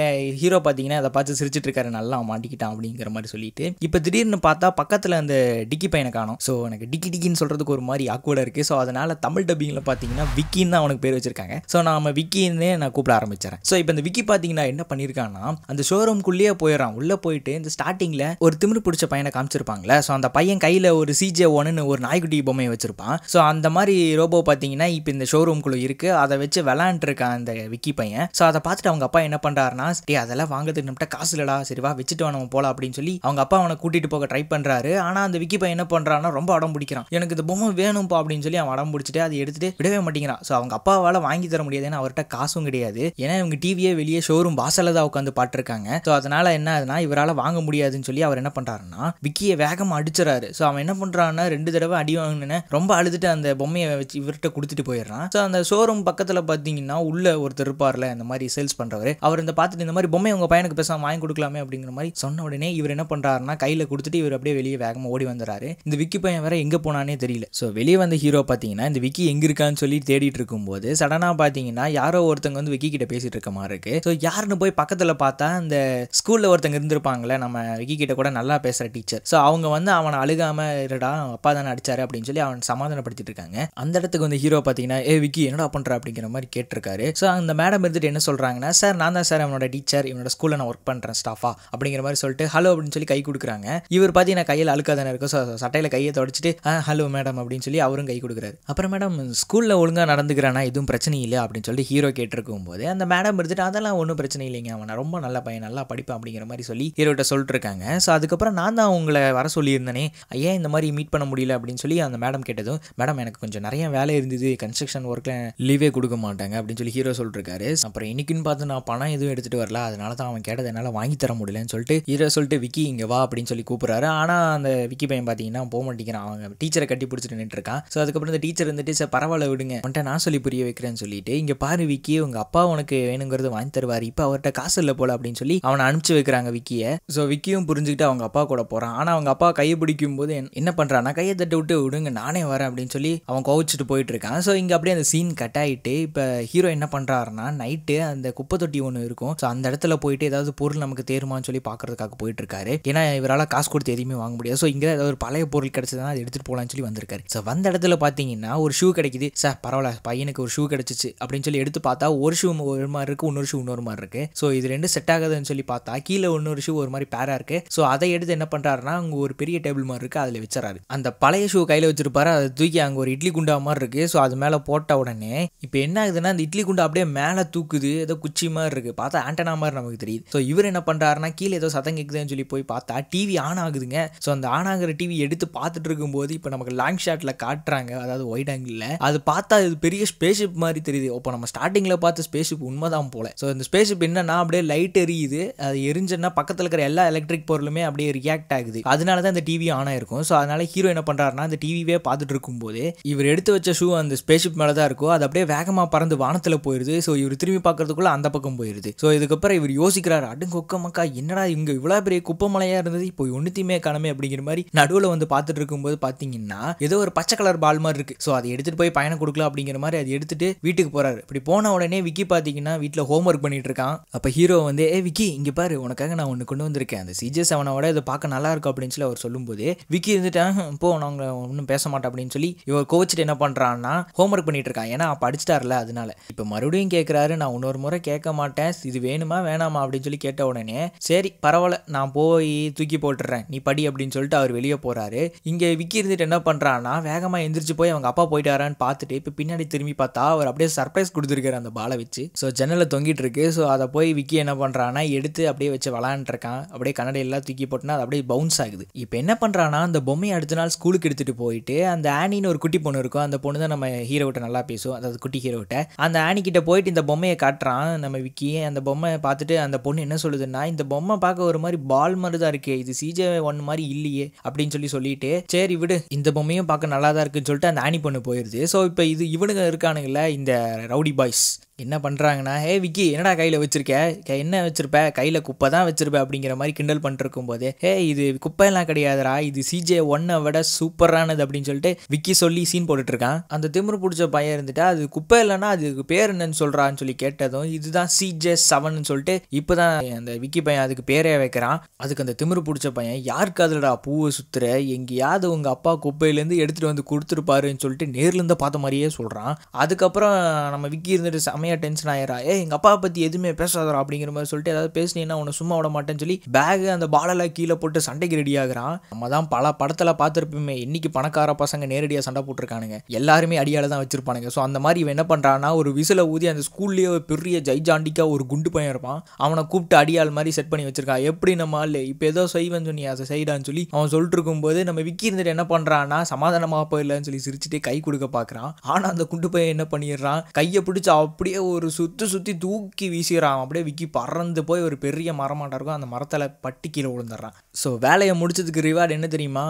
ஹீரோ பார்த்தீங்கன்னா அதை பார்த்து சிரிச்சிட்டு இருக்காரு, நல்லா மாட்டிக்கிட்டான் அப்படிங்கிற மாதிரி சொல்லிட்டு. இப்போ திடீர்னு பார்த்தா பக்கத்தில் அந்த டிக்கி பையனை காணோம். ஸோ எனக்கு டிக்கின்னு சொல்றதுக்கு ஒரு மாதிரி ஆக்வர்டா இருக்கு. ஸோ அதனால தமிழ் டப்பிங்ல பார்த்தீங்கன்னா விக்கின்னு தான் அவனுக்கு பேர் வச்சிருக்காங்க. ஸோ நாம விக்கின்னு நான் கூப்பிட ஆரம்பிச்சேன். ஸோ இப்போ இந்த விக்கி பார்த்தீங்கன்னா என்ன பண்ணியிருக்கான்னா அந்த ஷோரூம்குள்ளேயே போயிடறான். உள்ள போயிட்டு இந்த ஸ்டார்டிங்ல ஒரு திமிரு பிடிச்ச பையனை காமிச்சிருப்பாங்களே. ஸோ அந்த பையன் கையில ஒரு CJ1 ஒரு நாய்க்குட்டி பொம்மையை வச்சிருப்பான். ஸோ அந்த மாதிரி ரோபோ பார்த்தீங்கன்னா இப்போ இந்த ஷோரூம்குள்ள இருக்கு. அதை வச்சு விளையாண்டு இருக்கான் அந்த விக்கி பையன். ஸோ அதை பார்த்துட்டு அவங்க அப்பா என்ன பண்றாருன்னா, அதெல்லாம் வாங்குறதுக்கு நம்மகிட்ட காசு இல்லடா, சரி வா வச்சுட்டு நம்ம போலாம் அப்படின்னு சொல்லி அவங்க அப்பா அவனை கூட்டிட்டு போக ட்ரை பண்றாரு. ஆனா அந்த விக்கி பையன் என்ன பண்றான்னா ரொம்ப அடம் பிடிக்கிறான். எனக்கு இந்த பொம்மை வேணும்பா அப்படின்னு சொல்லி அவன் அடம் பிடிச்சிட்டு அதை எடுத்துட்டு விடவே மாட்டேங்கிறான். ஸோ அவங்க அப்பாவால வாங்கி தர முடியாது, ஏன்னா அவர்கிட்ட காசும் கிடையாது. ஏன்னா இவங்க டிவியே வெளியே ஷோரூம் வாசல்ல தான் உட்காந்து பாட்டுருக்காங்க. ஸோ அதனால என்ன ஆகுதுன்னா இவரால் வாங்க முடியாதுன்னு சொல்லி அவர் என்ன பண்றாருன்னா விக்கியை வேகமா அடிச்சுறாரு. ஸோ அவன் என்ன பண்றான்னா 2 தடவை அடி வாங்கினேன்னு ரொம்ப அழுதுட்டு அந்த பொம்மையை வச்சு இவர்கிட்ட கொடுத்துட்டு போயிடுறான். ஸோ அந்த ஷோரூம் பக்கத்துல பாத்தீங்கன்னா உள்ள ஒருத்தர் இருப்பார்ல இந்த மாதிரி சேல்ஸ் பண்றவர், அவர் இந்த பார்த்துட்டு இந்த மாதிரி பொம்மை உங்க பையனுக்கு பேசாம வாங்கி கொடுக்கலாமே அப்படிங்கிற மாதிரி சொன்ன உடனே இவர் என்ன பண்றாருன்னா கையில கொடுத்துட்டு இவர் அப்படியே வெளியே வேகமா ஓடி வந்துறாரு. இந்த விக்கி பையன் வேற எங்க போனானே தெரியல. ஸோ வெளியே வந்த ஹீரோ பாத்தீங்கன்னா இந்த விக்கி எங்க இருக்கான்னு சொல்லி தேடிட்டு இருக்கும்போது சடனா பாத்தீங்கன்னா யாரோ ஒருத்தங்க வந்து விக்கி கிட்ட பேசிட்டு இருக்க மாதிரி இருக்கு. ஸோ யாருன்னு போய் பக்கத்துல பார்த்தா இந்த ஸ்கூல்ல ஒருத்தங்க இருந்திருப்பாங்களே நம்ம விக்கி கிட்ட கூட நல்லா பேசுற டீச்சர். ஸோ அவங்க வந்து அவனை அழுகாம இருடா அப்பா தானே அடிச்சாரு அப்படின்னு சொல்லி அவன் சமாதானப்படுத்திட்டு இருக்காங்க. அந்த இடத்துக்கு வந்து ஹீரோ பாத்தீங்கன்னா விக்கி என்னடா பண்ற அப்படிங்கிற மாதிரி கேட்டிருக்காரு. ஸோ அந்த மேடம் இருந்துட்டு என்ன சொல்றாங்கன்னா, சார் நான் தான் சார் அவனோட டீச்சர், இவனோட ஸ்கூல்ல நான் ஒர்க் பண்றேன் ஸ்டாஃபா அப்படிங்கிற மாதிரி சொல்லிட்டு ஹலோ அப்படின்னு சொல்லி கை கொடுக்குறாங்க. இவர் பார்த்தீங்கன்னா கையில் அழுக்காதானே இருக்கும். ஸோ சட்டையில கையை தொடச்சிட்டு ஹலோ மேடம் அப்படின்னு சொல்லி அவரும் கை கொடுக்குறாரு. அப்புறம் மேடம் ஸ்கூல்ல ஒழுங்கா நடந்துக்கிறானா எதுவும் பிரச்சனை இல்லை அப்படின்னு சொல்லிட்டு ஹீரோ கேட்டிருக்கும் போது அந்த மேடம் இருந்துட்டு அதெல்லாம் ஒன்றும் பிரச்சனை இல்லைங்க, அவன் ரொம்ப நல்ல பையன் நல்லா படிப்பான் அப்படிங்கிற மாதிரி சொல்லி ஹீரோட்ட சொல்லிட்டு இருக்காங்க. ஸோ அதுக்கப்புறம் நான் தான் உங்களை வர சொல்லியிருந்தேனே, ஏன் இந்த மாதிரி மீட் பண்ண முடியல அப்படின்னு சொல்லி அந்த மேடம் கேட்டதும், மேடம் எனக்கு கொஞ்சம் நிறைய வேலை இருந்தது, கன்ஸ்ட்ரக்ஷன் ஒர்க்ல லீவே கொடுக்க மாட்டாங்க அப்படின்னு சொல்லி ஹீரோ சொல்லிட்டு இருக்காரு. அப்புறம் இன்னைக்குன்னு பார்த்து நான் பணம் எதுவும் எடுத்துட்டு வரல, அதனால தான் அவன் கேட்டது என்னால் வாங்கி தர முடியலன்னு சொல்லிட்டு ஹீரோ சொல்லிட்டு விக்கி இங்க வா அப்படின்னு சொல்லி கூப்பிடுறாரு. ஆனால் அந்த விக்கி பையன் பார்த்தீங்கன்னா போக மாட்டேங்கிறான், அவங்க டீச்சரை கட்டி பிடிச்சிட்டு நின்று இருக்கான். ஸோ அதுக்கப்புறம் இந்த டீச்சர் வந்துட்டு சார் பரவாயில்ல விடுங்க, வந்துட்டு நான் சொல்லி புரிய வைக்கிறேன்னு சொல்லிட்டு இங்க பாரு விக்கி உங்க அப்பா உனக்கு வேணுங்கிறது வாங்கி தருவார், இப்போ அவர்கிட்ட காசு இல்லை போல அப்படின்னு சொல்லி அவனை அனுப்பிச்சு வைக்கிறாங்க விக்கியை. ஸோ விக்கியும் புரிஞ்சுக்கிட்டு அவங்க அப்பா கூட போறான். ஆனால் அவங்க அப்பா கையை பிடிக்கும் போது என்ன பண்றான்னா கையை தட்டு விட்டு விடுங்க நானே வரேன் அப்படின்னு சொல்லி அவன் கோவிச்சுட்டு போயிட்டு இருக்கான். ஸோ இங்க அப்படியே அந்த சீன் கட் ஆகிட்டு இப்போ ஹீரோ என்ன பண்றாருன்னா நைட்டு அந்த குப்பை தொட்டி ஒன்று இருக்கும். ஸோ அந்த இடத்துல போயிட்டு ஏதாவது பொருள் நமக்கு தேருமான்னு சொல்லி பார்க்கறதுக்காக போயிட்டு இருக்காரு. ஏன்னா இவரால் காசு கொடுத்து எதுவுமே வாங்க முடியாது. ஸோ இங்கே ஏதாவது ஒரு பழைய பொருள் கிடைச்சதுன்னா அதை எடுத்துட்டு போகலான்னு சொல்லி வந்திருக்காரு. ஸோ வந்த இடத்துல பார்த்தீங்கன்னா ஒரு ஷூ கிடைக்குது. சார் பரவாயில்ல பையனுக்கு ஒரு ஷூ கிடைச்சிச்சு அப்படின்னு சொல்லி எடுத்து பார்த்தா ஒரு ஷூ ஒரு மாதிரி இருக்கு, இன்னொரு ஷூ இன்னொரு மாதிரி இருக்கு. ஸோ இது ரெண்டு செட் ஆகுதுன்னு சொல்லி பார்த்தா கீழே இன்னொரு ஷூ ஒரு மாதிரி பேரா இருக்கு. ஸோ அதை எடுத்து என்ன பண்றாருன்னா அங்கே ஒரு பெரிய டேபிள் மாதிரி இருக்கு, அதில் வச்சுறாரு. அந்த பழைய ஷூ கையில் வச்சிருப்பாரு, அதை தூக்கி அங்கே ஒரு இட்லி குண்டா மாதிரி இருக்கு. ஸோ அது மேலே போட்ட உடனே இப்போ என்ன ஆகுதுன்னா அந்த இட்லி குண்டா அப்படியே மேலே தூக்குது, ஏதோ குச்சி மாதிரி இருக்கு, பார்த்தா ஆண்டனா மாதிரி நமக்கு தெரியுது. ஸோ இவர் என்ன பண்றாருன்னா கீழே ஏதோ சத்தம் கேட்குதுன்னு சொல்லி போய் பார்த்தா டிவி ஆன் ஆகுதுங்க. ஸோ அந்த ஆன் ஆகிற டிவி எடுத்து பார்த்துட்டு இருக்கும்போது இப்போ நமக்கு லாங் ஷாட்ல காட்டுறாங்க, அதாவது ஒயிட் ஆங்கிள். அது பார்த்தா இது பெரிய ஸ்பேஸ்ஷிப் மாதிரி தெரியுது. இப்போ நம்ம ஸ்டார்டிங்ல பார்த்த ஸ்பேஸ்ஷிப் உண்மைதான் போல. ஸோ இந்த ஸ்பேஸ்ஷிப் என்னன்னா அப்படியே லைட் எரியுது, அது எரிஞ்சுன்னா பக்கத்தில் இருக்கிற எல்லா எலக்ட்ரிக் பொருளுமே அப்படியே ரியாக்ட் ஆகுது. அதனால தான் இந்த டிவி ஆன் ஆயிருக்கும். ஸோ அதனால ஹீரோ என்ன பண்றாருன்னா அந்த டிவியே பார்த்துட்டு இருக்கும்போது இவர் எடுத்து வச்ச ஷூ அந்த ஸ்பேஸ்ஷிப் மேலே தான் இருக்கும், அது அப்படியே வேகமா பறந்து வானத்தில் போயிருது. ஸோ இவர் திரும்பி பார்க்கறதுக்குள்ள அந்த பக்கம் போயிருது. ஸோ இதுக்கப்புறம் இவர் யோசிக்கிறாரு, அடுங்க மக்கா என்னடா இங்க இவ்வளோ பெரிய குப்பை மலையா இருந்தது, இப்போ ஒன்றுத்தையுமே காணமே அப்படிங்கிற மாதிரி நடுவில் வந்து பார்த்துட்டு இருக்கும்போது பார்த்தீங்கன்னா ஏதோ ஒரு பச்சை கலர் பால் மாதிரி இருக்கு. ஸோ அதை எடுத்துட்டு போய் பையனை கொடுக்கலாம் அப்படிங்கிற மாதிரி அதை எடுத்துட்டு வீட்டுக்கு போறாரு. இப்படி போன உடனே விக்கி பார்த்தீங்கன்னா வீட்டில் ஹோம் ஒர்க் பண்ணிட்டு இருக்கான். அப்போ ஹீரோ வந்து விக்கி இங்க பாரு உனக்காக நான் ஒன்று கொண்டு வந்திருக்கேன், அந்த CJ7 இதை பார்க்க நல்லா இருக்கும் அப்படின்னு சொல்லி அவர் சொல்லும்போது விக்கி இருந்துட்டு போ நாங்க ஒன்றும் பேச மாட்டோம் அப்படின்னு சொல்லி இவர் கோச்சிட்டு என்ன பண்றான்னா ஹோம் ஒர்க் பண்ணிட்டு இருக்கான். ஏன்னா அப்போ அடிச்சிட்டார்ல அதனால. இப்போ மறுபடியும் கேட்கிறாரு, நான் இன்னொரு முறை கேட்க மாட்டேன், இது வேணுமா வேணாமா அப்படின்னு சொல்லி கேட்ட உடனே சரி பரவாயில்ல நான் போய் தூக்கி போட்டுறேன் நீ படி அப்படின்னு சொல்லிட்டு அவர் வெளியே போறாரு. இங்க விக்கி இருந்துட்டு என்ன பண்றான்னா வேகமா எந்திரிச்சு போய் அவங்க அப்பா போயிட்டாரான்னு பார்த்துட்டு இப்போ பின்னாடி திரும்பி பார்த்தா அவர் அப்படியே சர்ப்ரைஸ் கொடுத்துருக்காரு அந்த பாலை வச்சு. ஸோ ஜன்னலில் தொங்கிட்டு இருக்கு. ஸோ அதை போய் விக்கி என்ன பண்றான்னா எடுத்து அப்படியே வச்சு விளாண்டுருக்கான். அப்படியே கண்ணடை எல்லாம் தூக்கி போட்டுனா அது அப்படியே பவுன்ஸ் ஆகுது. இப்போ என்ன பண்றான்னா அந்த பொம்மையை அடுத்த நாள் ஸ்கூலுக்கு எடுத்துட்டு போயிட்டு அந்த ஆனின்னு ஒரு குட்டி பொண்ணு இருக்கும், அந்த பொண்ணு தான் நம்ம ஹீரோட்ட நல்லா பேசும், அதாவது குட்டி ஹீரோட்ட. அந்த ஆனி கிட்ட போயிட்டு இந்த பொம்மையை காட்டுறான் நம்ம விக்கி. அந்த பொம்மை பார்த்துட்டு அந்த பொண்ணு என்ன சொல்லுதுன்னா இந்த பொம்மை பார்க்க ஒரு மாதிரி பால் மாதிரி தான் இருக்கு, இது CJ1 மாதிரி இல்லையே அப்படின்னு சொல்லிட்டு சரி விடு இந்த பொம்மையும் பார்க்க நல்லா தான் இருக்குன்னு சொல்லிட்டு அந்த ஆனி பொண்ணு போயிருது. ஸோ இப்போ இது இவனுங்க இருக்கானுங்கள இந்த ரவுடி பாய்ஸ், என்ன பண்ணுறாங்கன்னா, ஹே விக்கி என்னடா கையில் வச்சிருக்க, என்ன வச்சிருப்ப, கையில் குப்பை தான் வச்சிருப்ப அப்படிங்கிற மாதிரி கிண்டல் பண்ணிருக்கும் போது, ஹே இது குப்பையெல்லாம் கிடையாதுடா, இது CJ1 விட சூப்பரானது அப்படின்னு சொல்லிட்டு விக்கி சொல்லி சீன் போட்டுட்டு இருக்கான். அந்த திமிரு பிடிச்ச பையன் இருந்துட்டு அது குப்பை இல்லைன்னா அதுக்கு பேர் என்னன்னு சொல்றான்னு சொல்லி கேட்டதும் இதுதான் CJ7 சொல்லிட்டு இப்போதான் அந்த விக்கி பையன் அதுக்கு பேரே வைக்கிறான். அதுக்கு அந்த திமிரு பிடிச்ச பையன், யாருக்கு அதுலடா பூவை சுத்துற, எங்கேயாவது உங்க அப்பா குப்பையிலேருந்து எடுத்துட்டு வந்து கொடுத்துருப்பாருன்னு சொல்லிட்டு நேர்ல இருந்து பார்த்த மாதிரியே சொல்றான். அதுக்கப்புறம் நம்ம விக்கி இருந்துட்டு செமையா டென்ஷன் ஆயிரா, எங்க அப்பா பத்தி எதுவுமே பேசாதரா அப்படிங்கிற மாதிரி சொல்லிட்டு ஏதாவது பேசினீங்கன்னா உன்னை சும்மா விட மாட்டேன்னு சொல்லி பேக் அந்த பாலெல்லாம் கீழே போட்டு சண்டைக்கு ரெடி ஆகுறான். நம்ம தான் பல படத்துல பார்த்துருப்போமே, இன்னைக்கு பணக்கார பசங்க நேரடியாக சண்டை போட்டிருக்கானுங்க, எல்லாருமே அடியால தான் வச்சிருப்பானுங்க. ஸோ அந்த மாதிரி இவன் என்ன பண்றான்னா ஒரு விசில ஊதி அந்த ஸ்கூல்லேயே ஒரு பெரிய ஜெய்ஜாண்டிக்கா ஒரு குண்டு பையன் இருப்பான், அவனை கூப்பிட்டு அடியாள் மாதிரி செட் பண்ணி வச்சிருக்கான். எப்படி நம்ம ஆள் இப்போ ஏதோ செய்வேன்னு சொன்னி அதை செய்டான்னு சொல்லி அவன் சொல்லிட்டு இருக்கும்போது நம்ம விக்கி இருந்துட்டு என்ன பண்றான்னா சமாதானமா போயிடலன்னு சொல்லி சிரிச்சுட்டு கை கொடுக்க பார்க்குறான். ஆனால் அந்த குண்டு பையன் என்ன பண்ணிடுறான், கையை பிடிச்சி அப்படியே ஒரு சுற்றி தூக்கி வீசிடுறான். அப்படியே விக்கி பறந்து போய் ஒரு பெரிய மரமாட்டம் இருக்கும், அந்த மரத்தில் பட்டி கீழே விழுந்துடுறான். ஸோ வேலையை முடிச்சதுக்கு ரிவார்டு என்ன தெரியுமா,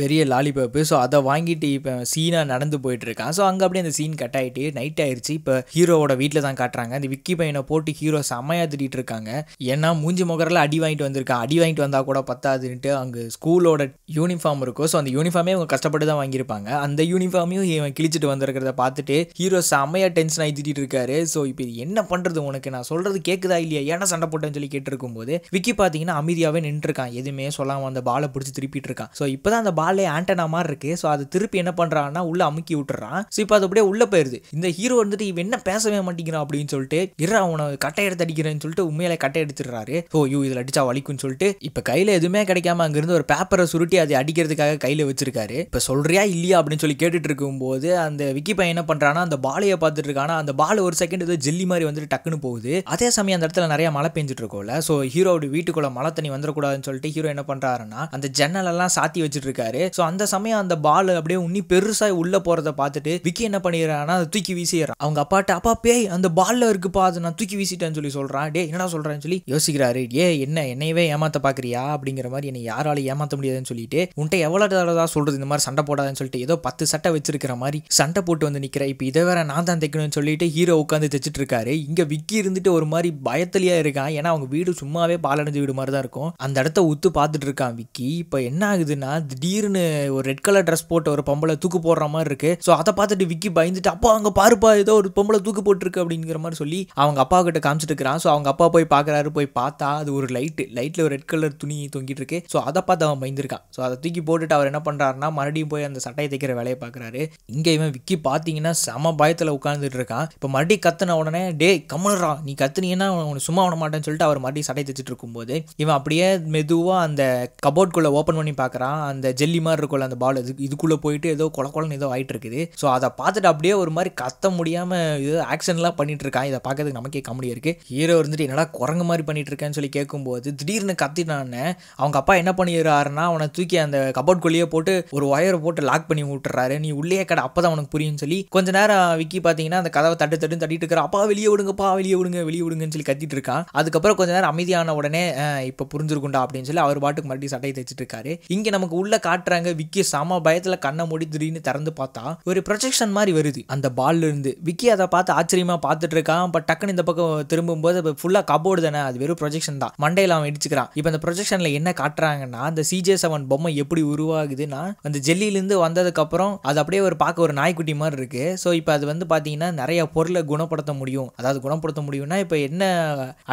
பெரிய லாலிபாப்பு. ஸோ அதை வாங்கிட்டு இப்போ சீனாக நடந்து போயிட்டு இருக்கான். ஸோ அங்கே அப்படியே அந்த சீன் கட் ஆகிட்டு நைட் ஆயிடுச்சு. இப்போ ஹீரோவோட வீட்டில் தான் காட்டுறாங்க. அந்த விக்கி பையனை போட்டு ஹீரோ செம்மையா திட்டிட்டு இருக்காங்க. ஏன்னா மூஞ்சி முகரில் அடி வாங்கிட்டு வந்திருக்கான், அடி வாங்கிட்டு வந்தால் கூட பத்தாதுன்ட்டு அங்கே ஸ்கூலோட யூனிஃபார்ம் இருக்கும். ஸோ அந்த யூனிஃபார்மே அவங்க கஷ்டப்பட்டு தான் வாங்கியிருப்பாங்க. அந்த யூனிஃபார்மையும் இவன் கிழிச்சிட்டு வந்திருக்கிறத பார்த்துட்டு ஹீரோ செம்மையா டென்ஷன் ஆகி திட்டிட்டு இருக்காரு. ஸோ இப்போ என்ன பண்ணுறது, உனக்கு நான் சொல்கிறது கேட்குதா இல்லையா, ஏன்னா சண்டை போட்டேன்னு சொல்லி கேட்டிருக்கும் போது விக்கி பார்த்தீங்கன்னா அமைதியாகவே நின்றுருக்கான், எதுவுமே சொல்லாமல் அந்த பாலை பிடிச்சி திருப்பிட்டு இருக்கான். ஸோ இப்போ தான் அந்த பாலே ஆண்டனா மாதிரி இருக்கு. ஸோ அது திருப்பி என்ன பண்ணுறான்னா உள்ள அமுக்கி விட்டுறான். ஸோ இப்போ அது அப்படியே உள்ள போயிருது. இந்த ஹீரோ வந்துட்டு இவன் என்ன பேசவே மாட்டேங்கிறான் அப்படின்னு சொல்லிட்டு இரா அவனை கட்டை எடுத்து அடிக்கிறேன்னு சொல்லிட்டு உண்மையிலே கட்டை எடுத்துடுறாரு. ஸோ இதில் அடிச்சா வலிக்குன்னு சொல்லிட்டு இப்போ கையில் எதுவுமே கிடைக்காம அங்கிருந்து ஒரு பேப்பரை சுருட்டி அதை அடிக்கிறதுக்காக கையில் வச்சிருக்காரு. இப்போ சொல்றியா இல்லையா அப்படின்னு சொல்லி கேட்டுட்டு இருக்கும்போது அந்த விக்கி பையன் என்ன பண்றானா அந்த பாலையை பார்த்துட்டு இருக்கானா, அந்த பால் ஒரு செகண்ட் ஏதோ ஜெல்லி மாதிரி வந்துட்டு டக்குன்னு போகுது. அதே சமயம் அந்த இடத்துல நிறைய மழை பெஞ்சிட்டு இருக்கோம்ல. ஸோ ஹீரோட வீட்டுக்குள்ள மழை தண்ணி வந்துடக்கூடாதுன்னு சொல்லிட்டு ஹீரோ என்ன பண்றாருன்னா அந்த ஜன்னல் எல்லாம் சாத்தி வச்சிட்டு இருக்காரு. ஸோ அந்த சமயம் அந்த பால் அப்படியே உன்னி பெருசா உள்ள போறதை பார்த்துட்டு விக்கி என்ன பண்ணிடுறான்னா அதை தூக்கி வீசிடுறான். அவங்க அப்பாட்ட, அப்பா பேய் அந்த பால்ல இருக்குப்பா, அதை நான் தூக்கி வீசிட்டேன்னு சொல்லி சொல்றான். டே என்னடா சொல்றேன்னு சொல்லி யோசிக்கிறாரு. என்னையவே ஏமாத்த பாக்குறியா அப்படிங்கிற மாதிரி, என்னை யாராலும் ஏமாத்த முடியாதுன்னு சொல்லிட்டு உன்ட்ட எவ்வளவு தடவை சொல்றது இந்த மாதிரி சண்டை போடாதுன்னு சொல்லிட்டு ஏதோ 10 சட்டை வச்சிருக்கிற மாதிரி சண்டை போட்டு வந்து நிக்கிற, இப்போ இதை வேற நான் தான் தைக்கணும்னு சொல்லிட்டு ஹீரோ உட்காந்து தைச்சிட்டு இருக்காரு. இங்க விக்கி இருந்துட்டு ஒரு மாதிரி பயத்திலேயே இருக்கான். ஏன்னா அவங்க வீடு சும்மாவே பாலடைஞ்ச வீடு மாதிரி தான் இருக்கும். அந்த இடத்த உத்து பார்த்துட்டு இருக்கான் விக்கி. இப்போ என்ன ஆகுதுன்னா திடீர்னு ஒரு ரெட் கலர் ட்ரெஸ் போட்ட ஒரு பொம்பளை தூக்கு போடுற மாதிரி இருக்கு. ஸோ அதை பார்த்துட்டு விக்கி பயந்துட்டு, அப்பா அங்கே பாருப்பா ஏதோ ஒரு பொம்பளை தூக்கு போட்டுருக்கு அப்படிங்கிற மாதிரி சொல்லி அவங்க அப்பா கிட்ட காமிச்சிட்டு இருக்கிறான். ஸோ அவங்க அப்பா போய் பார்க்குறாரு. போய் பார்த்தா அது ஒரு லைட்டில் ஒரு ரெட் கலர் துணி தொங்கிட்டு இருக்கு. ஸோ அதை பார்த்து அவன் பயந்துருக்கான். ஸோ அதை தூக்கி போட்டுட்டு அவர் என்ன பண்ணுறாருன்னா மறுபடியும் போய் அந்த சட்டையை தைக்கிற வேலையை பார்க்குறாரு. இங்கே இவன் விக்கி பார்த்தீங்கன்னா செம பயத்தில் உட்காந்துட்டு இருக்கான். இப்போ மறுபடியும் கத்துன உடனே, டே கம்முனுறா நீ கத்துனீங்கன்னா உனக்கு சும்மா விட மாட்டேன்னு சொல்லிட்டு அவர் மறுபடியும் சட்டை தைச்சிட்டு இருக்கும்போது இவன் அப்படியே மெதுவாக அந்த கபோர்ட்குள்ளே ஓப்பன் பண்ணி பார்க்குறான். அந்த ஜெல்லி மாதிரி இருக்கும்ல அந்த பால், இதுக்குள்ளே போயிட்டு ஏதோ கொலன்னு ஏதோ ஆயிட்டு இருக்குது. ஸோ அதை பார்த்துட்டு அப்படியே ஒரு மாதிரி கத்த முடியாமல் ஏதோ ஆக்ஷன்லாம் பண்ணிட்டு இருக்கான். இதை பார்க்கறதுக்கு நமக்கே காமெடியாக இருக்கு. ஹீரோ இருந்துட்டு என்னடா குரங்கு மாதிரி பண்ணிட்டு இருக்கேன்னு சொல்லி கேட்கும்போது திடீர்னு கத்தினான்னு அவங்க அப்பா என்ன பண்ணிடுறாருன்னா அவனை தூக்கி அந்த கபோர்ட்குள்ளேயே போட்டு ஒரு ஒயரை போட்டு லாக் பண்ணி விட்டுறாரு. நீ உள்ளே கடை அப்பதான் அவனுக்கு புரியும்னு சொல்லி கொஞ்ச நேரம் விக்கி பார்த்தீங்கன்னா அந்த கதவை தட்டிட்டு இருக்கிற, அப்பா வெளியே விடுங்கப்பா வெளியே விடுங்கன்னு சொல்லி கத்திட்டு இருக்கான். அதுக்கப்புறம் கொஞ்ச நேரம் அமைதியான உடனே இப்போ புரிஞ்சிருக்குண்டா அப்படின்னு சொல்லி அவர் பாட்டுக்கு மறுபடியும் சட்டையை தைச்சிட்டு இருக்காரு. இங்கே நமக்கு உள்ள காட்டுறாங்க விக்கி சம பயத்தில் கண்ணை மூடி திடீர்னு திறந்து பார்த்தா ஒரு ப்ரொஜெக்ஷன் மாதிரி வருது அந்த பால்ல இருந்து. விக்கி அதை பார்த்து ஆச்சரியமா பார்த்துட்டு இருக்கான். பட் டக்குன்னு இந்த பக்கம் திரும்பும்போது ஃபுல்லா கபோர்டு தானே, அது வெறும் ப்ரொஜெக்ஷன் தான். மண்டையில் அவன் இடிச்சுக்கிறான். இப்போ அந்த ப்ரொஜெக்ஷன்ல என்ன காட்டுறாங்கன்னா அந்த CJ7 பொம்மை எப்படி உருவாகுதுன்னா அந்த ஜெல்லியிலிருந்து வந்ததுக்கு அப்புறம் அது அப்படியே ஒரு பார்க்க ஒரு நாய்க்குட்டி மாதிரி இருக்கு. ஸோ இப்போ அது வந்து பார்த்தீங்கன்னா நிறைய பொருளை குணப்படுத்த முடியும். அதாவது குணப்படுத்த முடியும்னா இப்போ என்ன